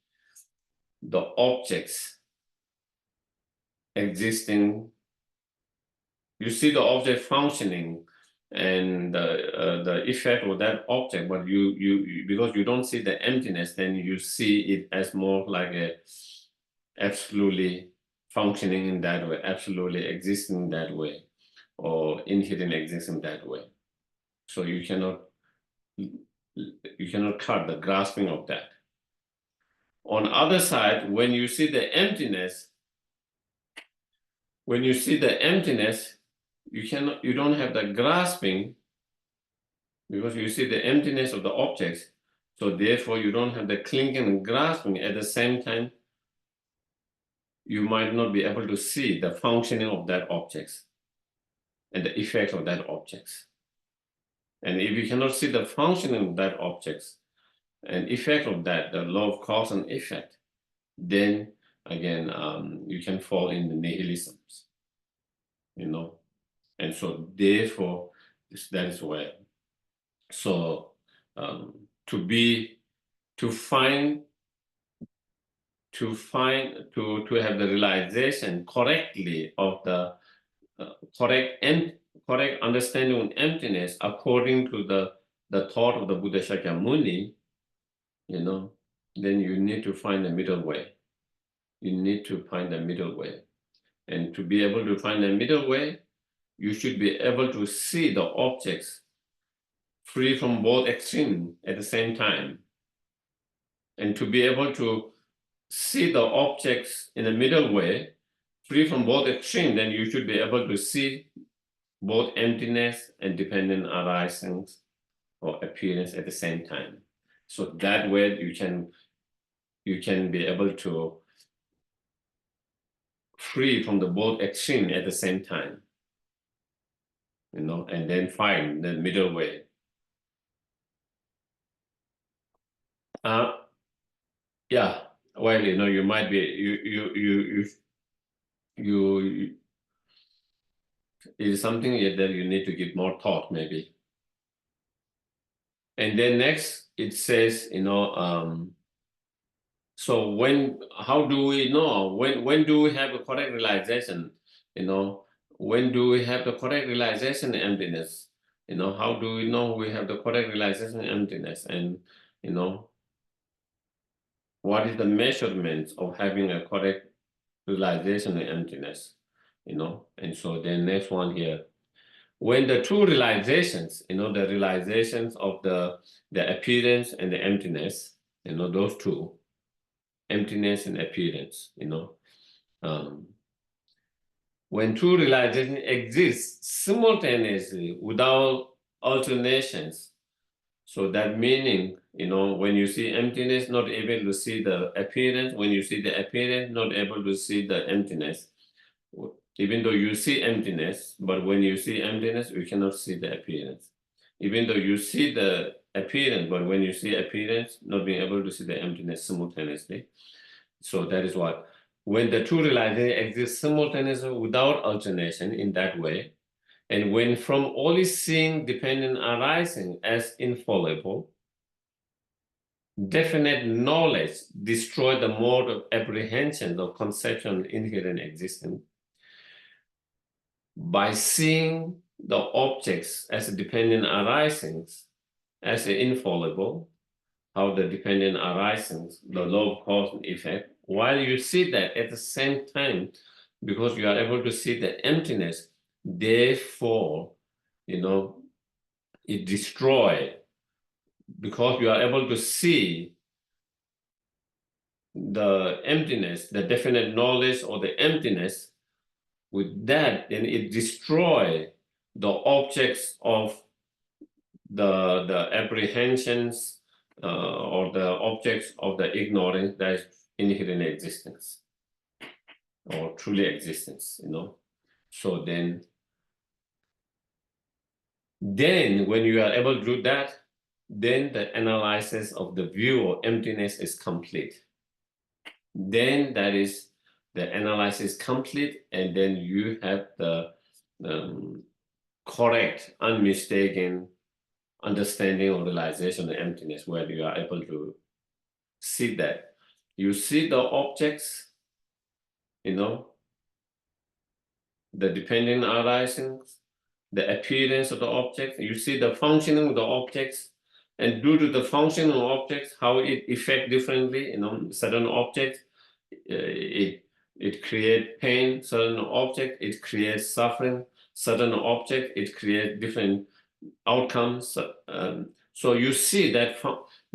the objects existing. You see the object functioning and the effect of that object, but because you don't see the emptiness, then you see it as more like a absolutely functioning in that way, absolutely existing that way, or inherent existing that way. So you cannot cut the grasping of that. On the other side, when you see the emptiness, you don't have the grasping because you see the emptiness of the objects. So therefore, you don't have the clinging and grasping. At the same time, you might not be able to see the functioning of that objects and the effect of that objects. And if you cannot see the functioning of that objects and effect of that, the law of cause and effect, then again, you can fall in the nihilisms, And so therefore, that is where. So to have the realization correctly of the correct understanding of emptiness according to the thought of the Buddha Shakyamuni, then you need to find the middle way. You need to find the middle way. And to be able to find the middle way, you should be able to see the objects free from both extremes at the same time. And to be able to see the objects in the middle way, free from both extremes, then you should be able to see both emptiness and dependent arisings or appearance at the same time. So that way you can be able to free from the both extreme at the same time, and then find the middle way. Yeah, well, you might be it is something that you need to give more thought, maybe. And then next it says, so how do we know when do we have a correct realization? When do we have the correct realization emptiness? How do we know we have the correct realization emptiness? And what is the measurement of having a correct realization of emptiness? And so then next one here, when the two realizations, the realizations of the appearance and the emptiness, those two, emptiness and appearance, when two realizations exist simultaneously without alternations, so that meaning, when you see emptiness, not able to see the appearance, when you see the appearance, not able to see the emptiness. Even though you see emptiness, but when you see emptiness, you cannot see the appearance. Even though you see the appearance, but when you see appearance, not being able to see the emptiness simultaneously. So that is what, when the two realizations exist simultaneously without alternation in that way, and when from only seeing dependent arising as infallible, definite knowledge destroy the mode of apprehension of conception inherent existence, by seeing the objects as dependent arisings, as infallible, how the dependent arisings, the law of cause and effect, while you see that at the same time, because you are able to see the emptiness, therefore, it destroys, because you are able to see the emptiness, the definite knowledge or the emptiness, with that, then it destroys the objects of the apprehensions or the objects of the ignorance that is inherent existence or truly existence, So then when you are able to do that, then the analysis of the view of emptiness is complete. Then that is the analysis complete, and then you have the correct, unmistaken understanding or realization of emptiness, where you are able to see that. You see the objects, the dependent arisings, the appearance of the objects, you see the functioning of the objects, and due to the functioning of objects, how it affects differently, certain objects, it creates pain, certain object, it creates suffering, certain object, it creates different outcomes. So you see that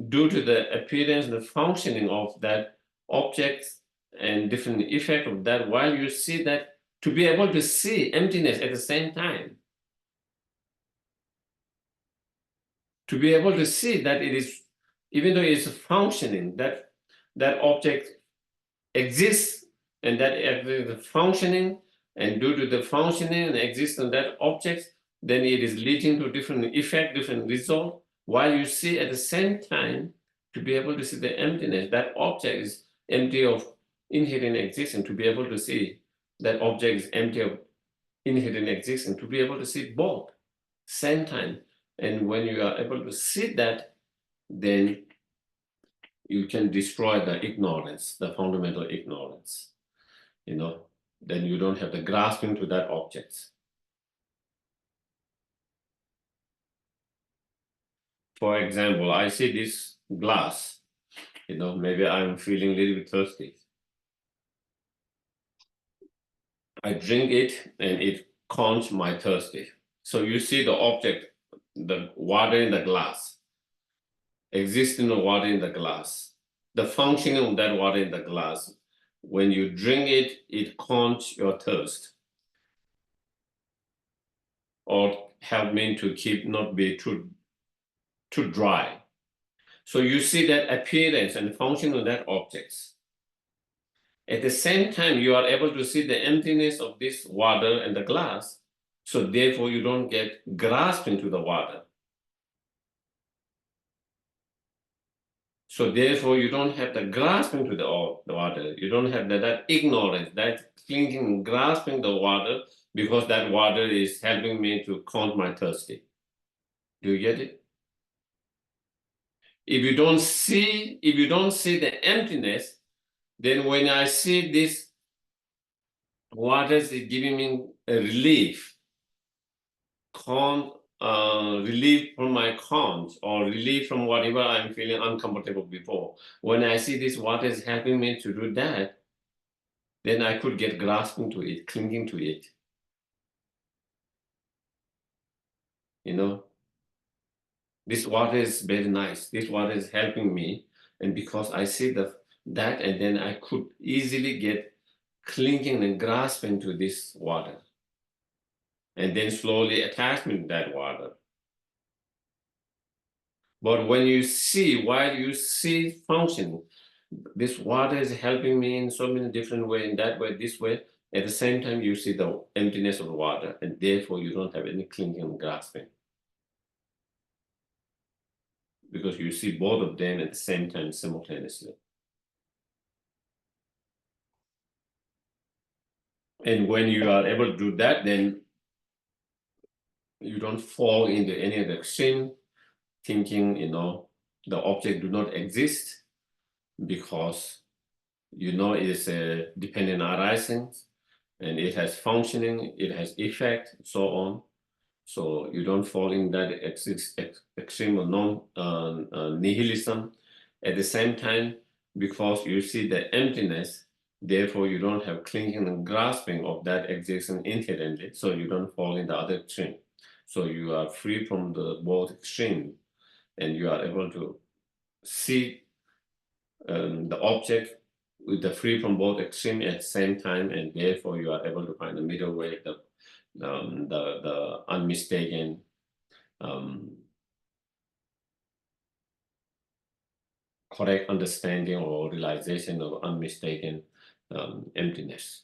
due to the appearance and the functioning of that object and different effect of that, while you see that, to be able to see emptiness at the same time, to be able to see that it is, even though it's functioning, that object exists, and that is functioning, and due to the functioning and existence of that object, then it is leading to different effect, different result, while you see at the same time, to be able to see the emptiness, that object is empty of inherent existence, to be able to see that object is empty of inherent existence, to be able to see both same time. And when you are able to see that, then you can destroy the ignorance, the fundamental ignorance, then you don't have the grasping to that object. For example, I see this glass, maybe I'm feeling a little bit thirsty. I drink it and it quenches my thirsty. So you see the object, the water in the glass, existing water in the glass, the functioning of that water in the glass. When you drink it, it quenches your thirst. or help me to keep not be too dry. So you see that appearance and function of that objects. At the same time, you are able to see the emptiness of this water and the glass. So therefore, you don't get grasped into the water. So therefore, you don't have the grasping to the water. You don't have that ignorance, that clinging, grasping the water, because that water is helping me to quench my thirsty. Do you get it? If you don't see the emptiness, then when I see this water is giving me a relief, relief from my cons or relief from whatever I'm feeling uncomfortable before. When I see this water is helping me to do that, then I could get grasping to it, clinging to it. You know, this water is very nice. This water is helping me, and because I see that, and then I could easily get clinging and grasping to this water, and then slowly attachment to that water. But when you see, while you see functioning, this water is helping me in so many different ways, in that way, this way. At the same time, you see the emptiness of the water, and therefore you don't have any clinging and grasping. Because you see both of them at the same time simultaneously. And when you are able to do that, then you don't fall into any of the extreme thinking, the object do not exist because it is a dependent arising and it has functioning, it has effect, so on. So you don't fall in that extreme or nihilism. At the same time, because you see the emptiness, therefore you don't have clinging and grasping of that existing inherently, so you don't fall in the other extreme. So you are free from the both extreme, and you are able to see the object with the free from both extreme at the same time, and therefore you are able to find the middle way, the unmistaken correct understanding or realization of unmistaken emptiness.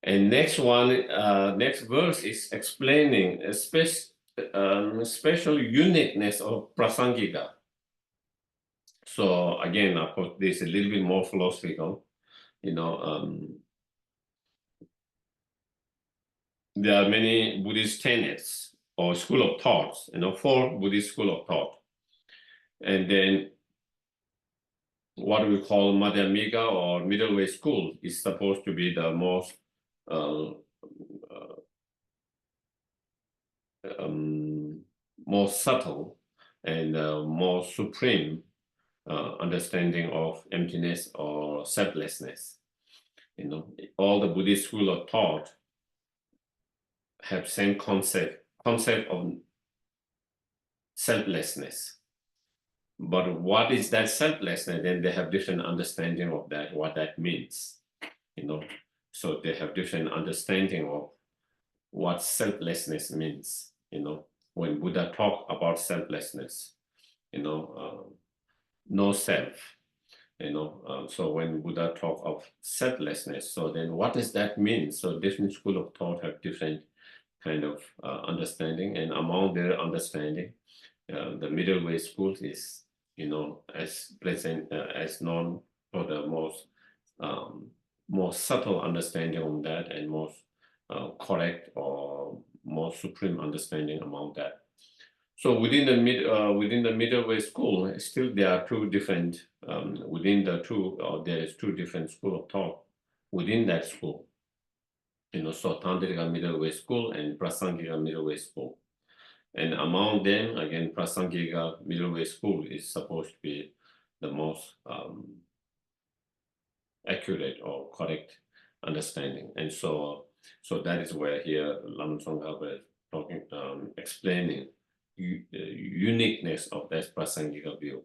And next verse is explaining a special uniqueness of prasangika. So again, of course, this is a little bit more philosophical. There are many Buddhist tenets or school of thoughts, 4 Buddhist school of thought. And then what we call Madhyamika or middle way school is supposed to be the most more subtle and more supreme understanding of emptiness or selflessness. All the Buddhist school of thought have same concept of selflessness. But what is that selflessness? Then they have different understanding of that, what that means. So they have different understanding of what selflessness means. When Buddha talk about selflessness, no self. So when Buddha talk of selflessness, so then what does that mean? So different school of thought have different kind of understanding, and among their understanding, the middle way school is, as present as known for the most more subtle understanding on that, and most correct or more supreme understanding among that. So within the middle way school, still there are two different there is two different school of thought within that school. So Tantrika middle way school and Prasangika middle way school. And among them, again, Prasangika middle way school is supposed to be the most accurate or correct understanding. And so that is where here Lama Tsongkhapa is talking, explaining uniqueness of that Prasangika view.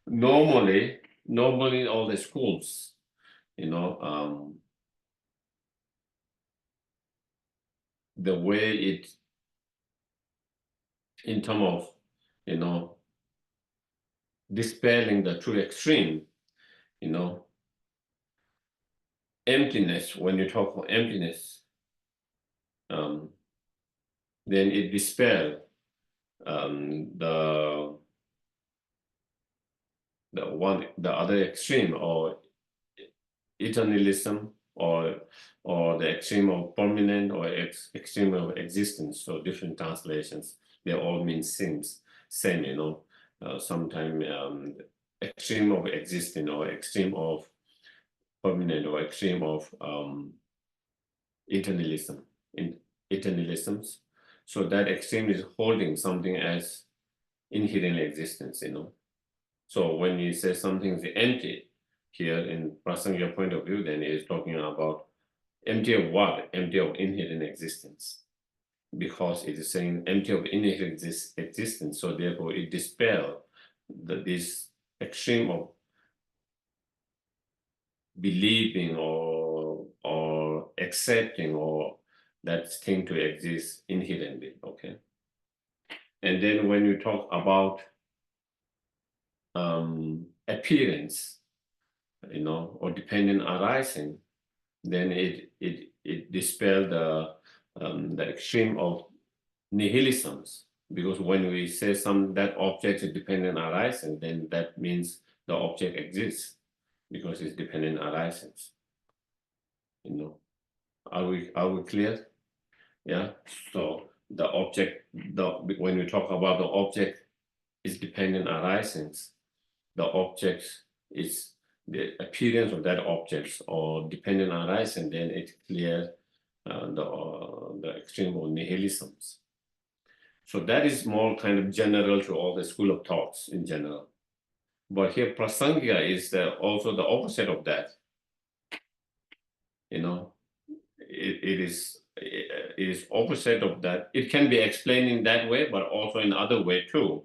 Normally all the schools, the way it, in terms of, you know, dispelling the true extreme, you know, emptiness, when you talk of emptiness, then it dispels the other extreme, or eternalism, or the extreme of permanent, or extreme of existence. So different translations, they all mean same, you know. Sometimes extreme of existing, or extreme of permanent, or extreme of eternalisms. So that extreme is holding something as inherent existence, you know. So when you say something is empty here in Prasangya point of view, then it is talking about empty of what? Empty of inherent existence. Because it is saying empty of inherent existence, so therefore it dispels this extreme of believing or accepting or that thing to exist inherently, okay? And then when you talk about appearance, you know, or dependent arising, then it dispels the extreme of nihilisms, because when we say that object is dependent arising, then that means the object exists because it's dependent arising. You know, are we clear? Yeah. So the object, when we talk about the object is dependent arising, the object is the appearance of that object or dependent arising, then it clears the extreme of nihilisms. So that is more kind of general to all the school of thoughts in general. But here Prasangya is also the opposite of that. You know, it is opposite of that. It can be explained in that way, but also in other way too.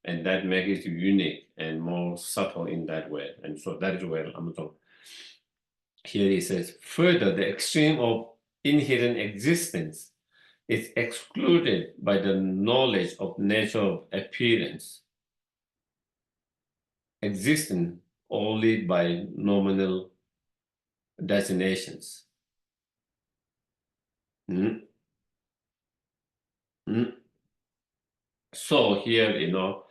And that makes it unique and more subtle in that way. And so that is where I'm talking. Here he says, further, the extreme of inherent existence is excluded by the knowledge of nature of appearance, existing only by nominal designations. So here, you know,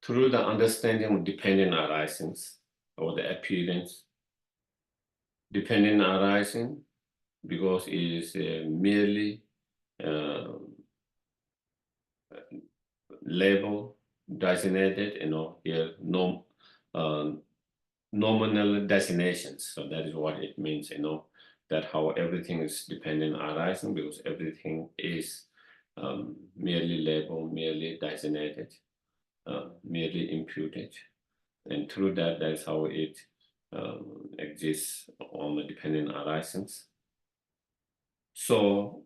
through the understanding of dependent arisings, or the appearance, dependent arising, because it is merely label, designated, you know, here nominal designations. So that is what it means, you know, that how everything is dependent arising, because everything is merely labeled, merely designated, merely imputed. And through that, that's how it exists on the dependent arisings. So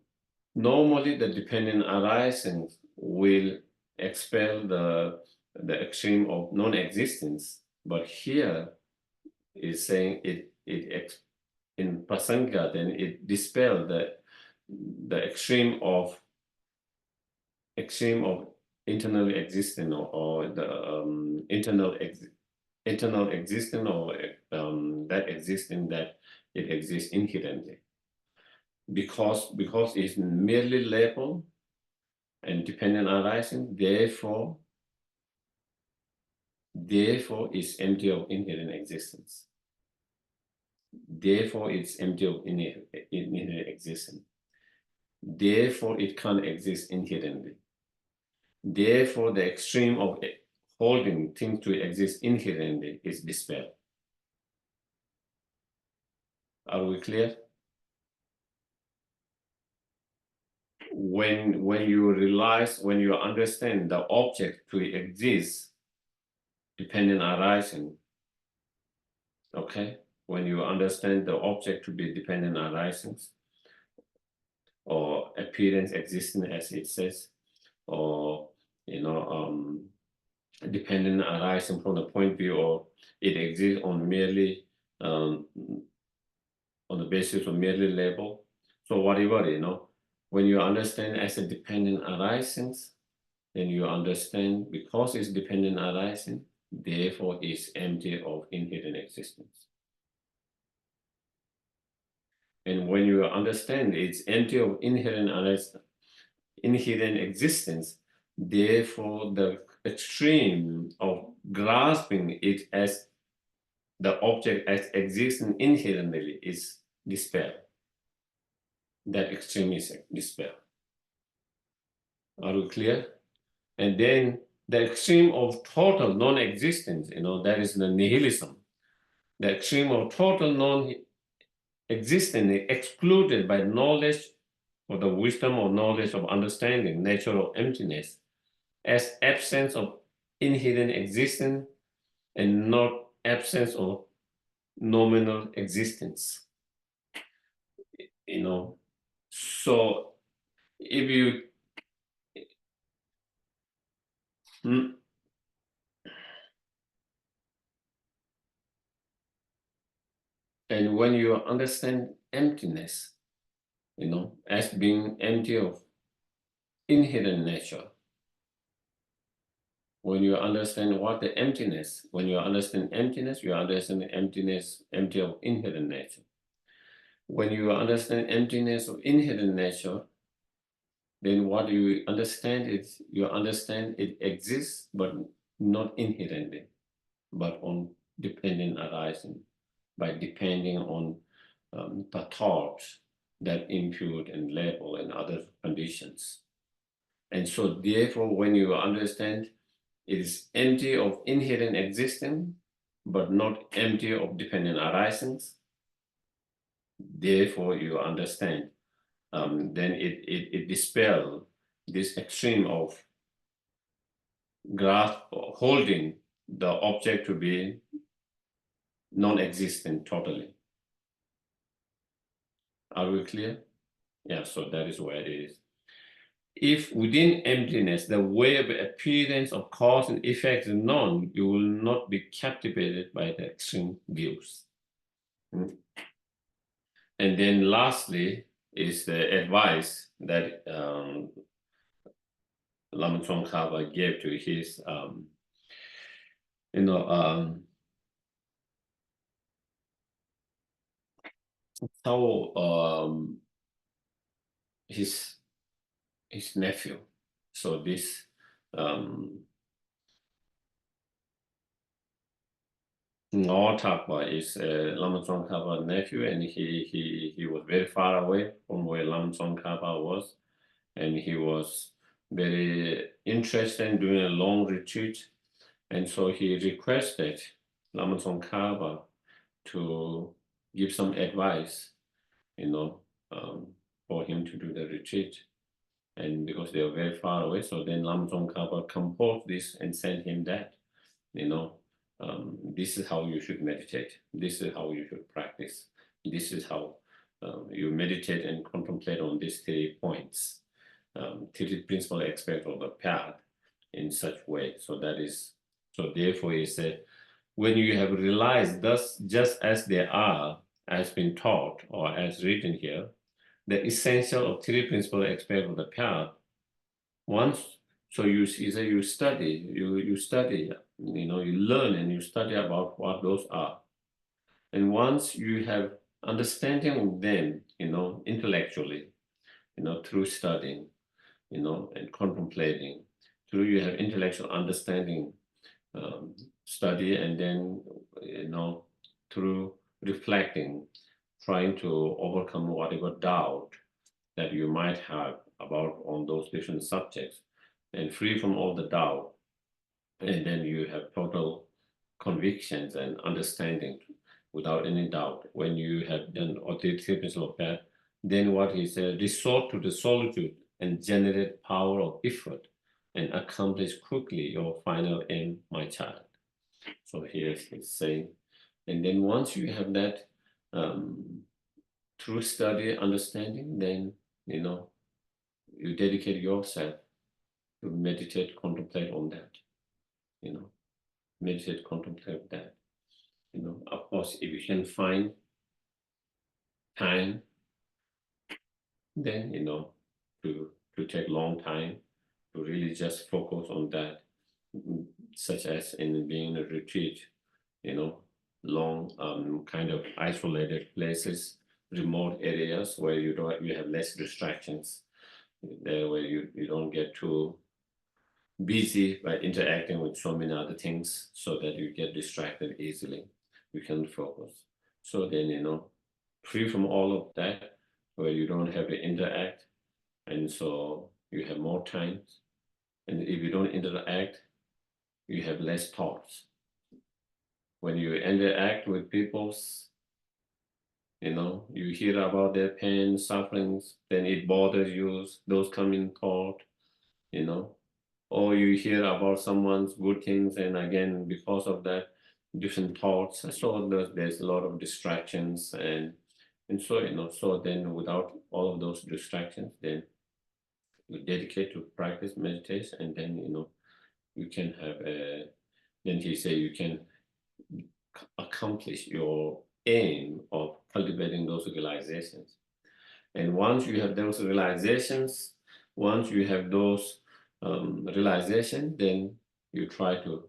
normally the dependent arisings will expel the extreme of non-existence, but here is saying it in Prasangya, then it dispels the extreme of internal existing, or the internal existing, or that existing that it exists inherently, because it's merely labeled and dependent arising, therefore it's empty of inherent existence. Therefore it's empty of inherent existence. Therefore it can't exist inherently. Therefore the extreme of holding things to exist inherently is dispelled. Are we clear? When you realize, when you understand the object to exist dependent arising, okay? When you understand the object to be dependent arising, or appearance existing as it says, or, you know, dependent arising from the point of view of it exists on merely on the basis of merely label. So whatever, when you understand as a dependent arising, then you understand because it's dependent arising, therefore it's empty of inherent existence. And when you understand it's empty of inherent existence, therefore the extreme of grasping it as the object as existing inherently is despair. That extreme is despair. Are we clear? And then the extreme of total non-existence, that is the nihilism. The extreme of total non-existence is excluded by knowledge or the wisdom or knowledge of understanding, nature of emptiness, as absence of inherent existence and not absence of nominal existence. So if you and when you understand emptiness, as being empty of inherent nature, when you understand what the emptiness, when you understand emptiness, you understand emptiness empty of inherent nature. When you understand emptiness of inherent nature, then what you understand is you understand it exists, but not inherently, but on dependent arising, by depending on the thoughts that impute and label and other conditions. And so therefore, when you understand it is empty of inherent existence, but not empty of dependent arisings, therefore you understand, then it dispels this extreme of grasp or holding the object to be non-existent totally. Are we clear? Yeah, so that is where it is. If within emptiness, the way of appearance of cause and effect is known, you will not be captivated by the extreme views. And then lastly is the advice that Lama Tsongkhapa gave to his, how his nephew. So this Ngor Thakpa is Lama Tsongkhapa's nephew, and he was very far away from where Lama Tsongkhapa was, and he was very interested in doing a long retreat, and so he requested Lama Tsongkhapa to give some advice, for him to do the retreat. And because they were very far away, so then Lama Tsongkhapa composed this and sent him that, this is how you should meditate. This is how you should practice. This is how you meditate and contemplate on these 3 points, 3 principal aspects of the path in such way. So that is, so therefore he said, when you have realized thus just as they are, as been taught or as written here, the essential of 3 principal aspects of the path, once, so you study, you study, you learn and you study about what those are. And once you have understanding of them, intellectually, through studying, and contemplating, through you have intellectual understanding, study, and then, through reflecting, trying to overcome whatever doubt that you might have about on those different subjects, and free from all the doubt, and then you have total convictions and understanding without any doubt. When you have done all the 3 principles of path, then what he said, resort to the solitude and generate power of effort and accomplish quickly your final aim, my child. So here he's saying, and then once you have that through study, understanding, then, you dedicate yourself to meditate, contemplate on that. meditate, contemplate that. Of course, if you can find time, then to take long time to really just focus on that, such as in being a retreat, long kind of isolated places, remote areas where you have less distractions, there where you don't get too busy by interacting with so many other things, so that you get distracted easily. You can focus. So then free from all of that, where you don't have to interact, and so you have more time. And if you don't interact, you have less thoughts. When you interact with people's, you hear about their pain, sufferings, then it bothers you, those come in thought, or you hear about someone's good things, and again, because of that, different thoughts. So there's a lot of distractions, and so so then without all of those distractions, then you dedicate to practice meditation, and then you can have then he say you can accomplish your aim of cultivating those realizations. And once you have those realizations, once you have those realization, then you try to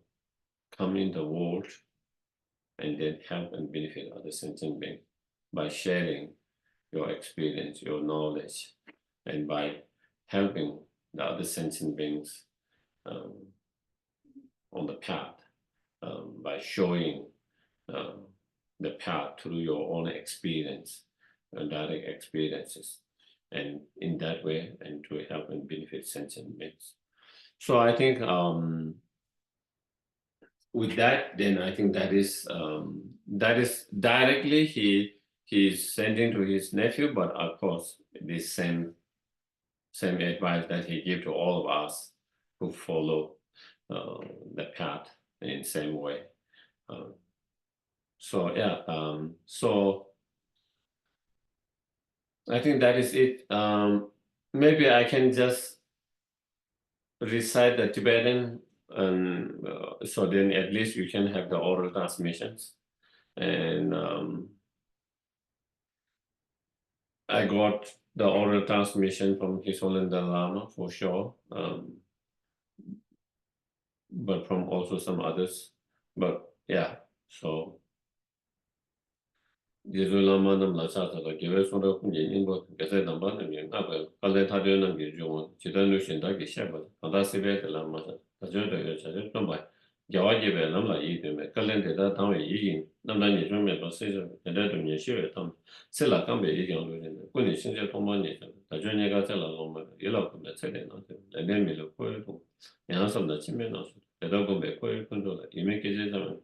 come in the world and then help and benefit other sentient beings by sharing your experience, your knowledge, and by helping the other sentient beings on the path, by showing the path through your own experience and direct experiences, and in that way, and to help and benefit sentient beings. So I think with that, then I think that is directly he's sending to his nephew, but of course the same advice that he gave to all of us who follow the path in the same way. So yeah, so I think that is it. Maybe I can just recite the Tibetan, and so then at least you can have the oral transmissions. And I got the oral transmission from His Holiness Dalai Lama for sure, but from also some others. But yeah, so Jesu Lama nam la cha la ge so ro kun yin bo ge se dang ba nam yin na ba ka le ta de nam ge ju ji dan lu shin da ge sha ba da se be de la ma sa da jo de ge cha de tom ba ja wa ji be nam la yi de me ka len de da dang yi yin nam da ni ju me ba se de de de ni shi be tom se la kam be yi yang lu de ku ni shin je tom ba ni da jo ni ga cha la lo ma ye la ku de ce de na de de me lo ko to yang sam da chi me na su de da ko be ko kun do la yi me ge je da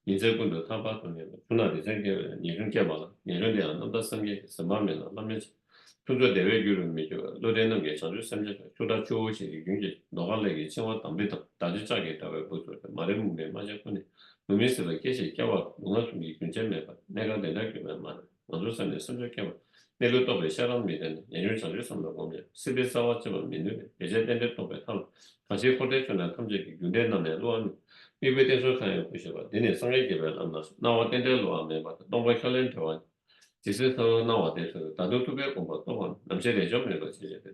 인쇄군도 타바도면 분할이 생겨 이런 게 많아. 이런 게 안 남다 생겨 선마면 남면 표조 대회 규를 미죠. 노래는 게 자주 생겨 조다 조시 굉장히 노발레기 생활 담배도 다지 짜게 있다고 보죠. 말은 뭐 맞았거니. 의미스를 계시 겨와 뭔가 좀 괜찮네 봐. 내가 내가 그만 말. 먼저 선에 선적해 봐. 내가 또 배셔랑 믿는 예를 자주 선도 보면 스비사와처럼 믿는 예제 때문에 또 배탈 다시 코데션한 탐지기 윤대남에 로안 이베데서 가요 보셔봐. 내내 상해 개발 안 나서. 나와 땡땡로 하면 봐. 너무 컬렌트와 지스서 나와 돼서 다도 두배 공부 또 남세대 좀 해봐.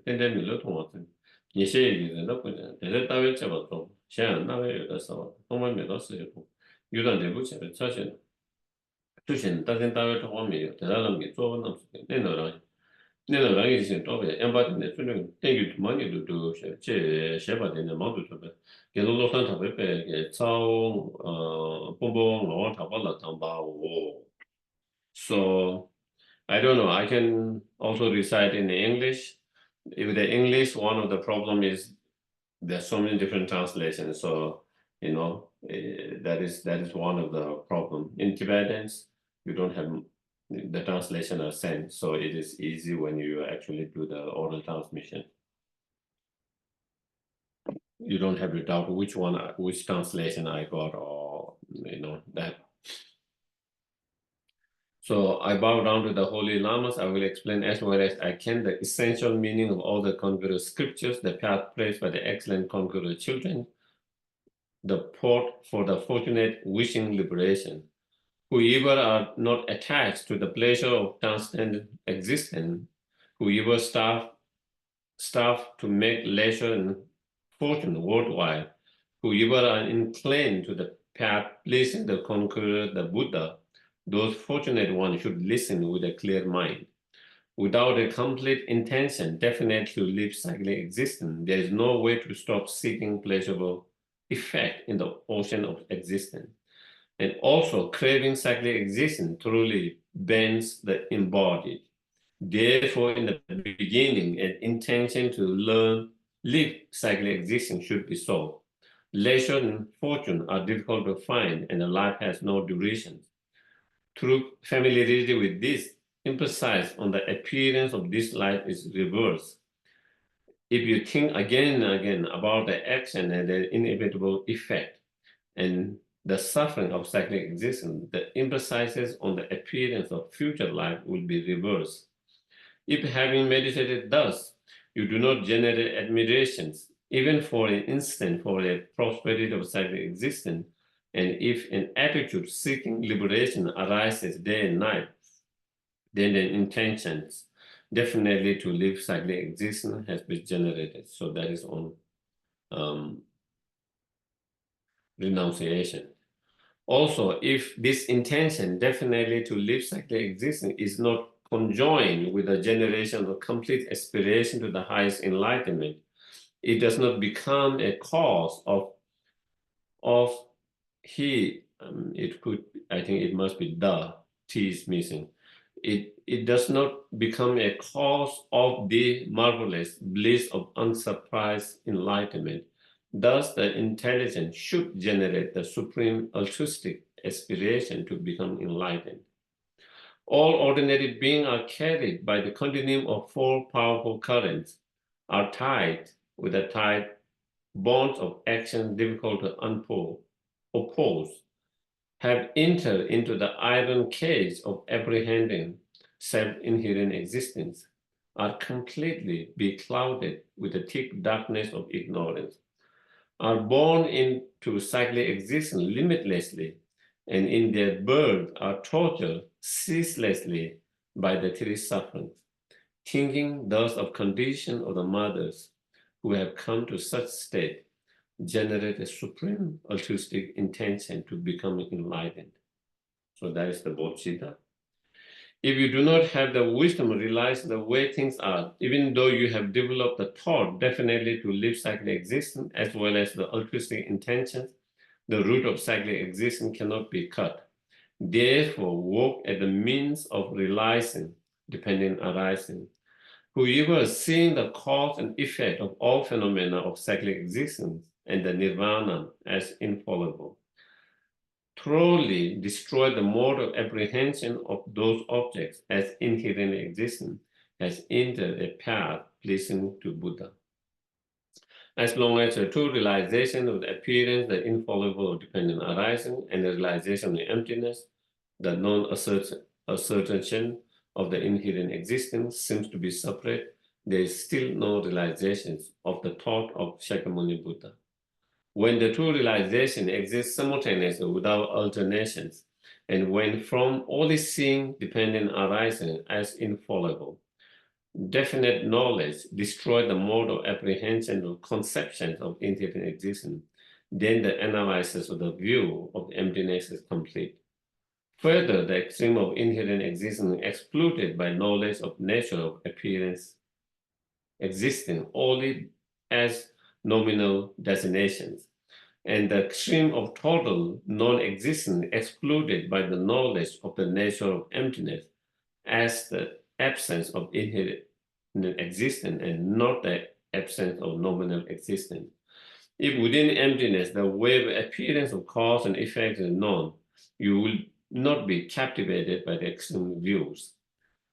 땡땡 밀로 통화든. 예시 얘기는 나쁘냐. 대대 따위 잡아 또 시안 나와요. 그래서 정말 매도 쓰고 유단 대부 제가 사실 之前大家单位方面在那能给做那那个也是多呗，要把那反正等于嘛你都是这些把那忙都做呗，给老老三特别呗，给找帮帮老他把那当把我，so I don't know. I can also recite in English. If the English, one of the problem is there's so many different translations. So that is one of the problem in Tibetans. You don't have the translation are sent, so it is easy when you actually do the oral transmission. You don't have to doubt which translation I got, or that. So I bow down to the holy lamas. I will explain as well as I can the essential meaning of all the Konguru scriptures, the path praised by the excellent Konguru children, the port for the fortunate wishing liberation. Whoever are not attached to the pleasure of transcendent existence, whoever strive to make leisure and fortune worthwhile, whoever are inclined to the path pleasing the conqueror, the Buddha, those fortunate ones should listen with a clear mind. Without a complete intention, definitely to live cyclic existence, there is no way to stop seeking pleasurable effect in the ocean of existence. And also, craving cyclic existence truly bends the embodied. Therefore, in the beginning, an intention to learn, live cyclic existence should be sought. Leisure and fortune are difficult to find, and the life has no duration. Through familiarity with this, emphasis on the appearance of this life is reversed. If you think again and again about the action and the inevitable effect and the suffering of cyclic existence, the emphasis on the appearance of future life will be reversed. If having meditated thus, you do not generate admirations, even for an instant, for a prosperity of cyclic existence, and if an attitude seeking liberation arises day and night, then the intentions definitely to live cyclic existence has been generated. So that is on renunciation. Also, if this intention definitely to live cyclic existence is not conjoined with a generation of complete aspiration to the highest enlightenment, it does not become a cause of it could, I think it must be the, T is missing. It does not become a cause of the marvelous bliss of unsurprised enlightenment. Thus, the intelligence should generate the supreme altruistic aspiration to become enlightened. All ordinary beings are carried by the continuum of four powerful currents, are tied with the tight bonds of action difficult to oppose, have entered into the iron cage of apprehending self-inherent existence, are completely beclouded with the thick darkness of ignorance, are born into cyclic existence limitlessly, and in their birth are tortured ceaselessly by the three sufferings. Thinking thus of condition of the mothers who have come to such state, generate a supreme altruistic intention to become enlightened. So that is the Bodhicitta. If you do not have the wisdom to realize the way things are, even though you have developed the thought definitely to live cyclic existence as well as the altruistic intentions, the root of cyclic existence cannot be cut. Therefore, work at the means of realizing dependent arising. Whoever has seen the cause and effect of all phenomena of cyclic existence and the nirvana as infallible, thoroughly destroy the mode of apprehension of those objects as inherently existent, has entered a path pleasing to Buddha. As long as the true realization of the appearance, the infallible or dependent arising, and the realization of the emptiness, the non-assertion of the inherent existence seems to be separate, there is still no realization of the thought of Shakyamuni Buddha. When the true realization exists simultaneously without alternations, and when from all is seeing dependent arising as infallible, definite knowledge destroys the mode of apprehension or conceptions of inherent existence, then the analysis of the view of emptiness is complete. Further, the extreme of inherent existence excluded by knowledge of nature of appearance existing only as nominal designations, and the extreme of total non-existence excluded by the knowledge of the nature of emptiness as the absence of inherent existence and not the absence of nominal existence. If within emptiness the wave appearance of cause and effect is known, you will not be captivated by the extreme views.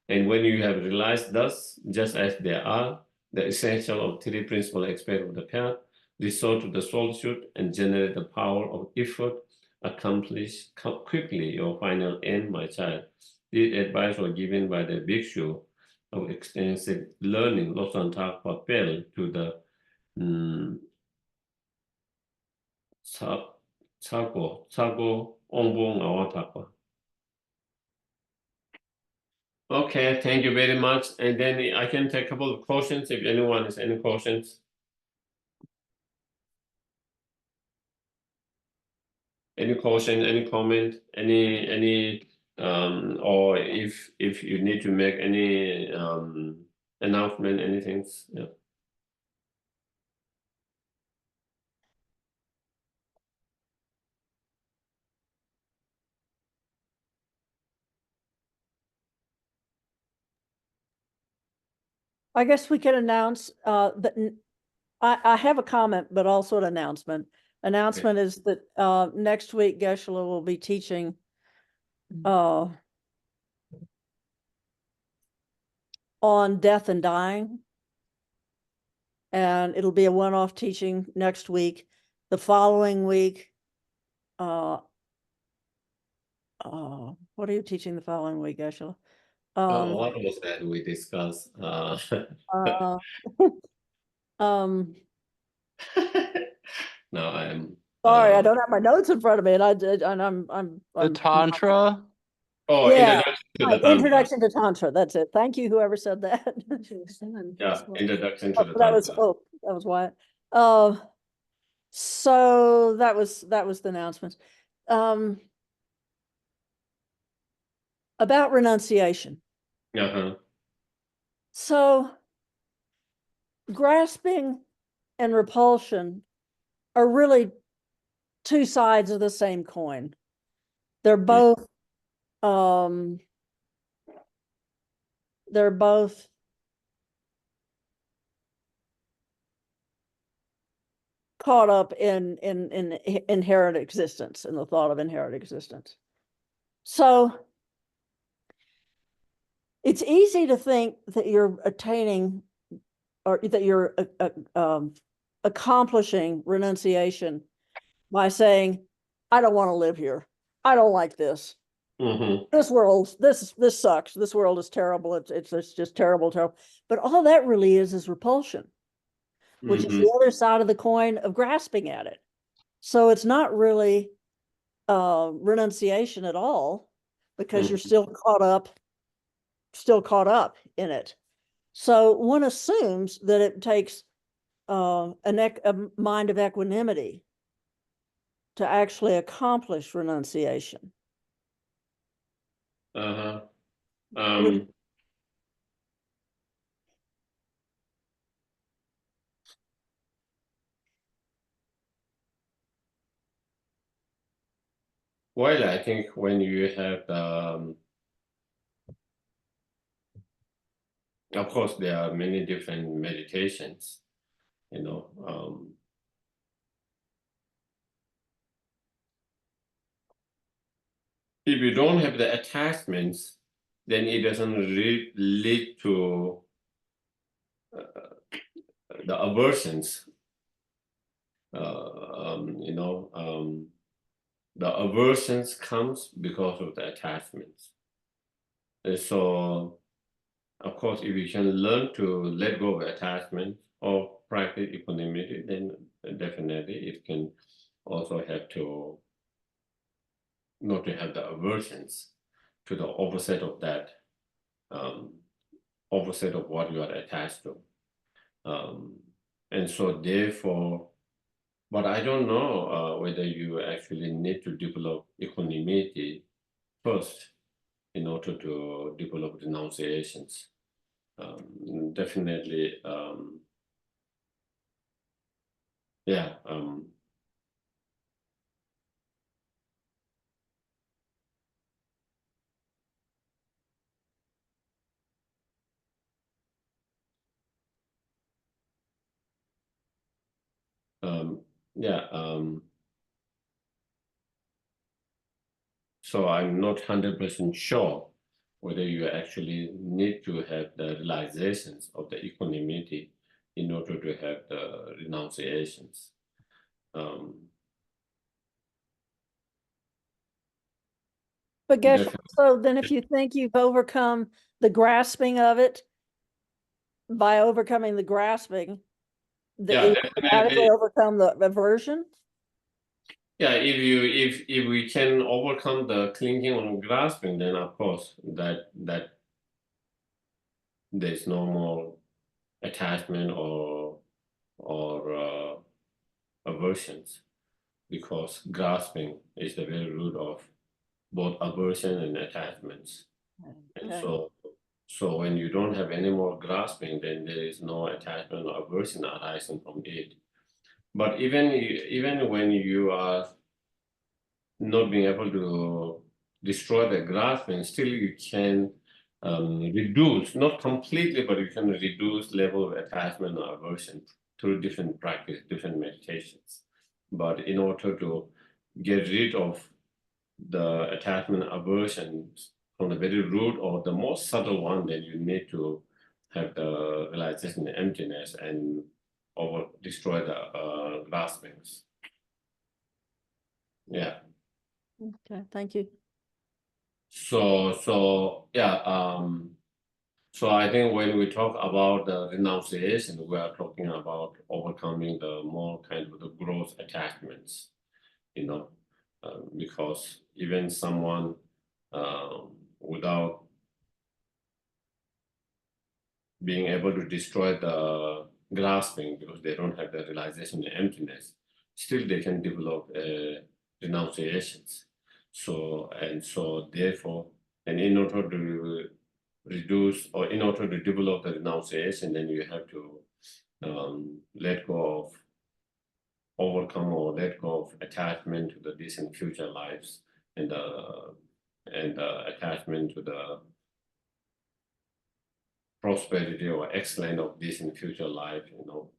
And when you have realized thus, just as there are, the essential of three principal aspects of the path, resort to the solitude and generate the power of effort, accomplish quickly your final end, my child. This advice was given by the bhikshu of extensive learning, Lobsang Thakpa Pel, to the 차고, 옹봉, 나와타고. Okay, thank you very much. And then I can take a couple of questions if anyone has any questions. Any question, any comment, any or if you need to make any announcement, anything, yeah. I guess we can announce, that, I have a comment, but also an announcement. Announcement is that, next week Geshe-la will be teaching, on death and dying. And it'll be a one-off teaching next week. The following week, what are you teaching the following week, Geshe-la? What was that we discussed? Um, No, I'm sorry, I don't have my notes in front of me, and The I'm Tantra? oh, Yeah, introduction to the right, Tantra. introduction to Tantra, that's it. Thank you, whoever said that. Yeah, introduction to Oh, the that was, Tantra. that was Wyatt. So that was the announcements. About renunciation. Uh-huh. So grasping and repulsion are really two sides of the same coin. They're both, they're both caught up in inherent existence, in the thought of inherent existence. So it's easy to think that you're attaining, or that you're accomplishing renunciation by saying, I don't want to live here. I don't like this. Mm-hmm. This world, this sucks. This world is terrible. It's just terrible. But all that really is repulsion, which is the other side of the coin of grasping at it. So it's not really renunciation at all, because you're still caught up in it. So one assumes that it takes a mind of equanimity to actually accomplish renunciation. Uh-huh. Well, I think when you have of course there are many different meditations, you know. If you don't have the attachments, then it doesn't lead to the aversions. You know, the aversions comes because of the attachments. And so, of course, if you can learn to let go of attachment or practice equanimity, then definitely it can also help to not to have the aversions to the opposite of that, opposite of what you are attached to. And so therefore, but I don't know whether you actually need to develop equanimity first in order to develop renunciations. Definitely, yeah. Yeah. So I'm not 100% sure whether you actually need to have the realizations of the equanimity in order to have the renunciations. But guess, Definitely. so then if you think you've overcome the grasping of it, by overcoming the grasping, that Yeah, you definitely. automatically overcome the aversion? Yeah, if we can overcome the clinging or grasping, then of course that there's no more attachment or aversions, because grasping is the very root of both aversion and attachments. And Okay. so when you don't have any more grasping, then there is no attachment or aversion arising from it. But even when you are not being able to destroy the grasping, still you can reduce, not completely, but you can reduce level of attachment or aversion through different practice, different meditations. But in order to get rid of the attachment aversions from the very root or the most subtle one, then you need to have the realization of emptiness and over destroy the graspings. Yeah. Okay, thank you. So I think when we talk about the renunciation, we are talking about overcoming the more kind of the gross attachments, because even someone without being able to destroy the grasping, because they don't have the realization of emptiness, still they can develop renunciations. So therefore, and in order to reduce or in order to develop the renunciation, then you have to let go of, overcome or let go of attachment to the distant future lives and attachment to the prosperity or excellence of this in future life,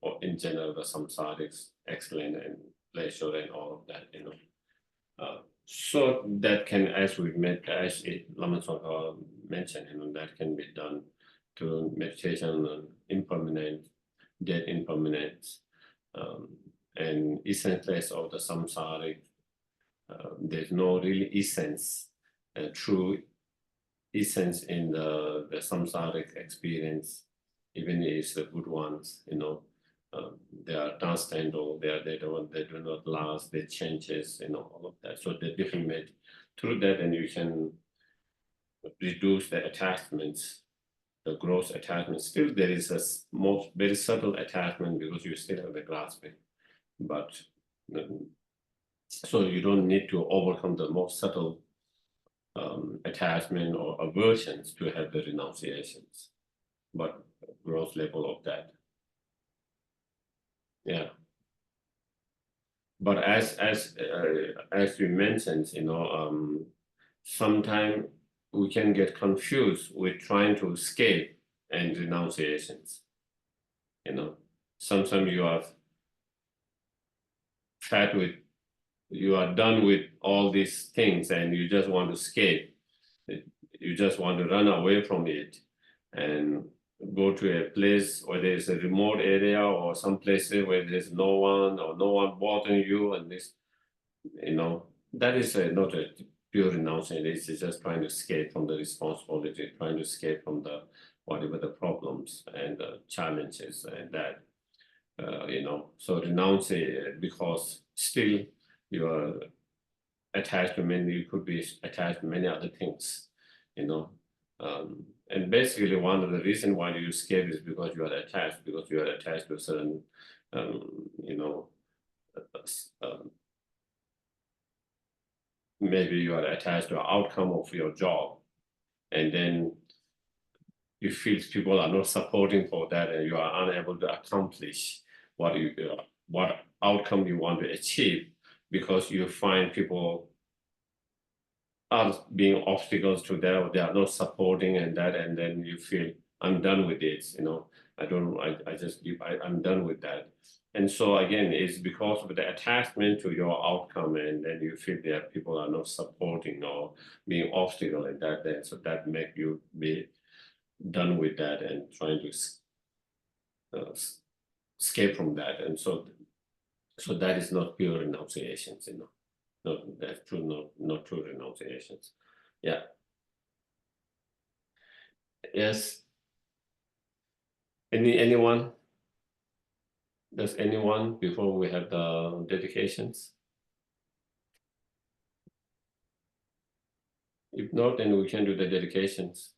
or in general the samsaric excellence and pleasure and all of that, So that can, as Lama Tsongkhapa mentioned, that can be done through meditation on impermanent, death impermanence, and essence of the samsaric. There's no really essence, true essence in the samsaric experience, even if it's the good ones, they are transcendental, they do not last, they changes, all of that. So the different through that, and you can reduce the attachments, the gross attachments. Still there is a very subtle attachment because you still have the grasping, but so you don't need to overcome the more subtle attachment or aversions to have the renunciations, but gross level of that. Yeah. But as you mentioned, sometimes we can get confused with trying to escape and renunciations. Sometimes you are fed with, you are done with all these things and you just want to escape. You just want to run away from it and go to a place where there's a remote area or some places where there's no one or no one bothering you, and this, that is not a pure renunciation. It's just trying to escape from the responsibility, trying to escape from the whatever the problems and the challenges and that, so renouncing because still you are attached to many, you could be attached to many other things, and basically one of the reasons why you escape is because you are attached to a certain, maybe you are attached to an outcome of your job, and then you feel people are not supporting for that, and you are unable to accomplish what outcome you want to achieve, because you find people are being obstacles to that, or they are not supporting and that, and then you feel, I'm done with this, I'm done with that. And so again, it's because of the attachment to your outcome, and then you feel that people are not supporting or being obstacle in that, then so that make you be done with that and trying to escape from that. And so that is not pure renunciations, No, that's true, not true renunciations. Yeah. Yes. Anyone? Does anyone before we have the dedications? If not, then we can do the dedications.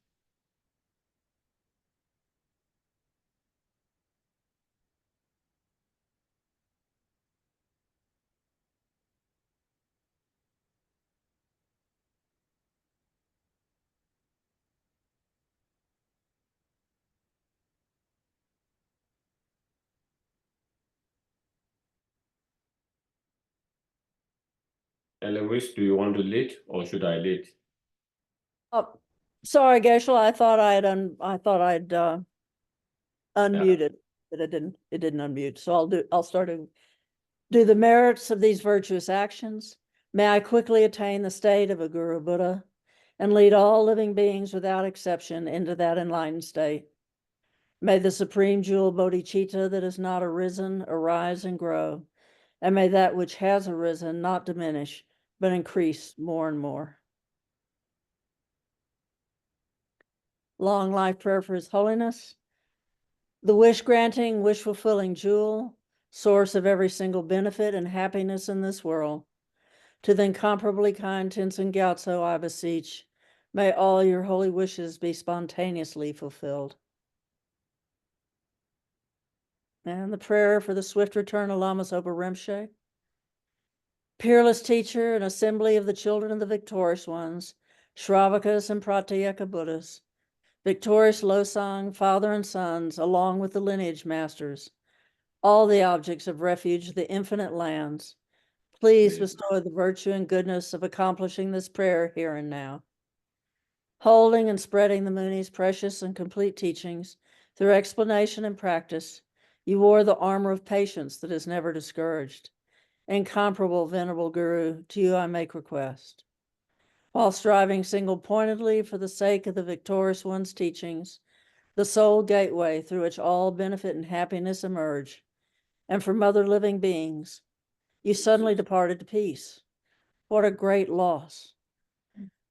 Eloise, do you want to lead or should I lead? Oh, sorry, Geshe-la, I thought I'd unmuted, but it didn't unmute. So I'll start to do the merits of these virtuous actions. May I quickly attain the state of a Guru Buddha and lead all living beings without exception into that enlightened state. May the supreme jewel bodhicitta that has not arisen arise and grow, and may that which has arisen not diminish, but increase more and more. Long life prayer for His Holiness. The wish-granting, wish-fulfilling jewel, source of every single benefit and happiness in this world. To the incomparably kind Tenzin Gyatso, I beseech, may all your holy wishes be spontaneously fulfilled. And the prayer for the swift return of Lama Zopa Rinpoche. Peerless teacher and assembly of the children of the victorious ones, Shravakas and Pratyeka Buddhas, victorious Losang, father and sons, along with the lineage masters, all the objects of refuge, the infinite lands, please bestow the virtue and goodness of accomplishing this prayer here and now. Holding and spreading the Muni's precious and complete teachings through explanation and practice, you wore the armor of patience that is never discouraged. Incomparable venerable Guru, to you I make request. While striving single-pointedly for the sake of the victorious one's teachings, the sole gateway through which all benefit and happiness emerge, and from other living beings, you suddenly departed to peace. What a great loss.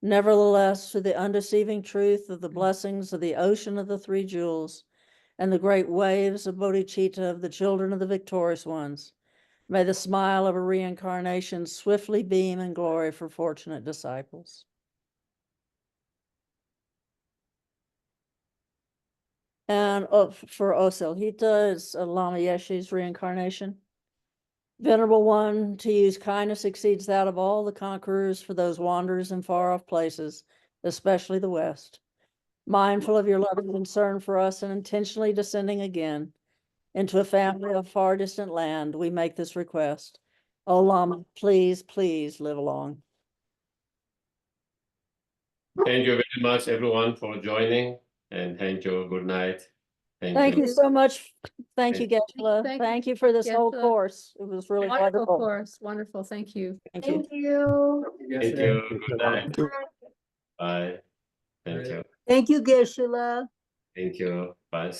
Nevertheless, through the undeceiving truth of the blessings of the ocean of the three jewels and the great waves of bodhicitta of the children of the victorious ones, may the smile of a reincarnation swiftly beam in glory for fortunate disciples. And for Oselhita, it's Lama Yeshe's reincarnation. Venerable One, to use kindness exceeds that of all the conquerors for those wanderers in far-off places, especially the West. Mindful of your loving concern for us and intentionally descending again into a family of far distant land, we make this request. O Lama, please, please live long. Thank you very much, everyone, for joining, and thank you. Good night. Thank you so much. Thank you, Geshe-la. Thank Thank you for this whole Geshe-la. course. It was really Wonderful wonderful. course, wonderful, thank you. Thank you. Thank you. Good night. Bye. Thank you. Thank you, Geshe-la. Thank you. Bye.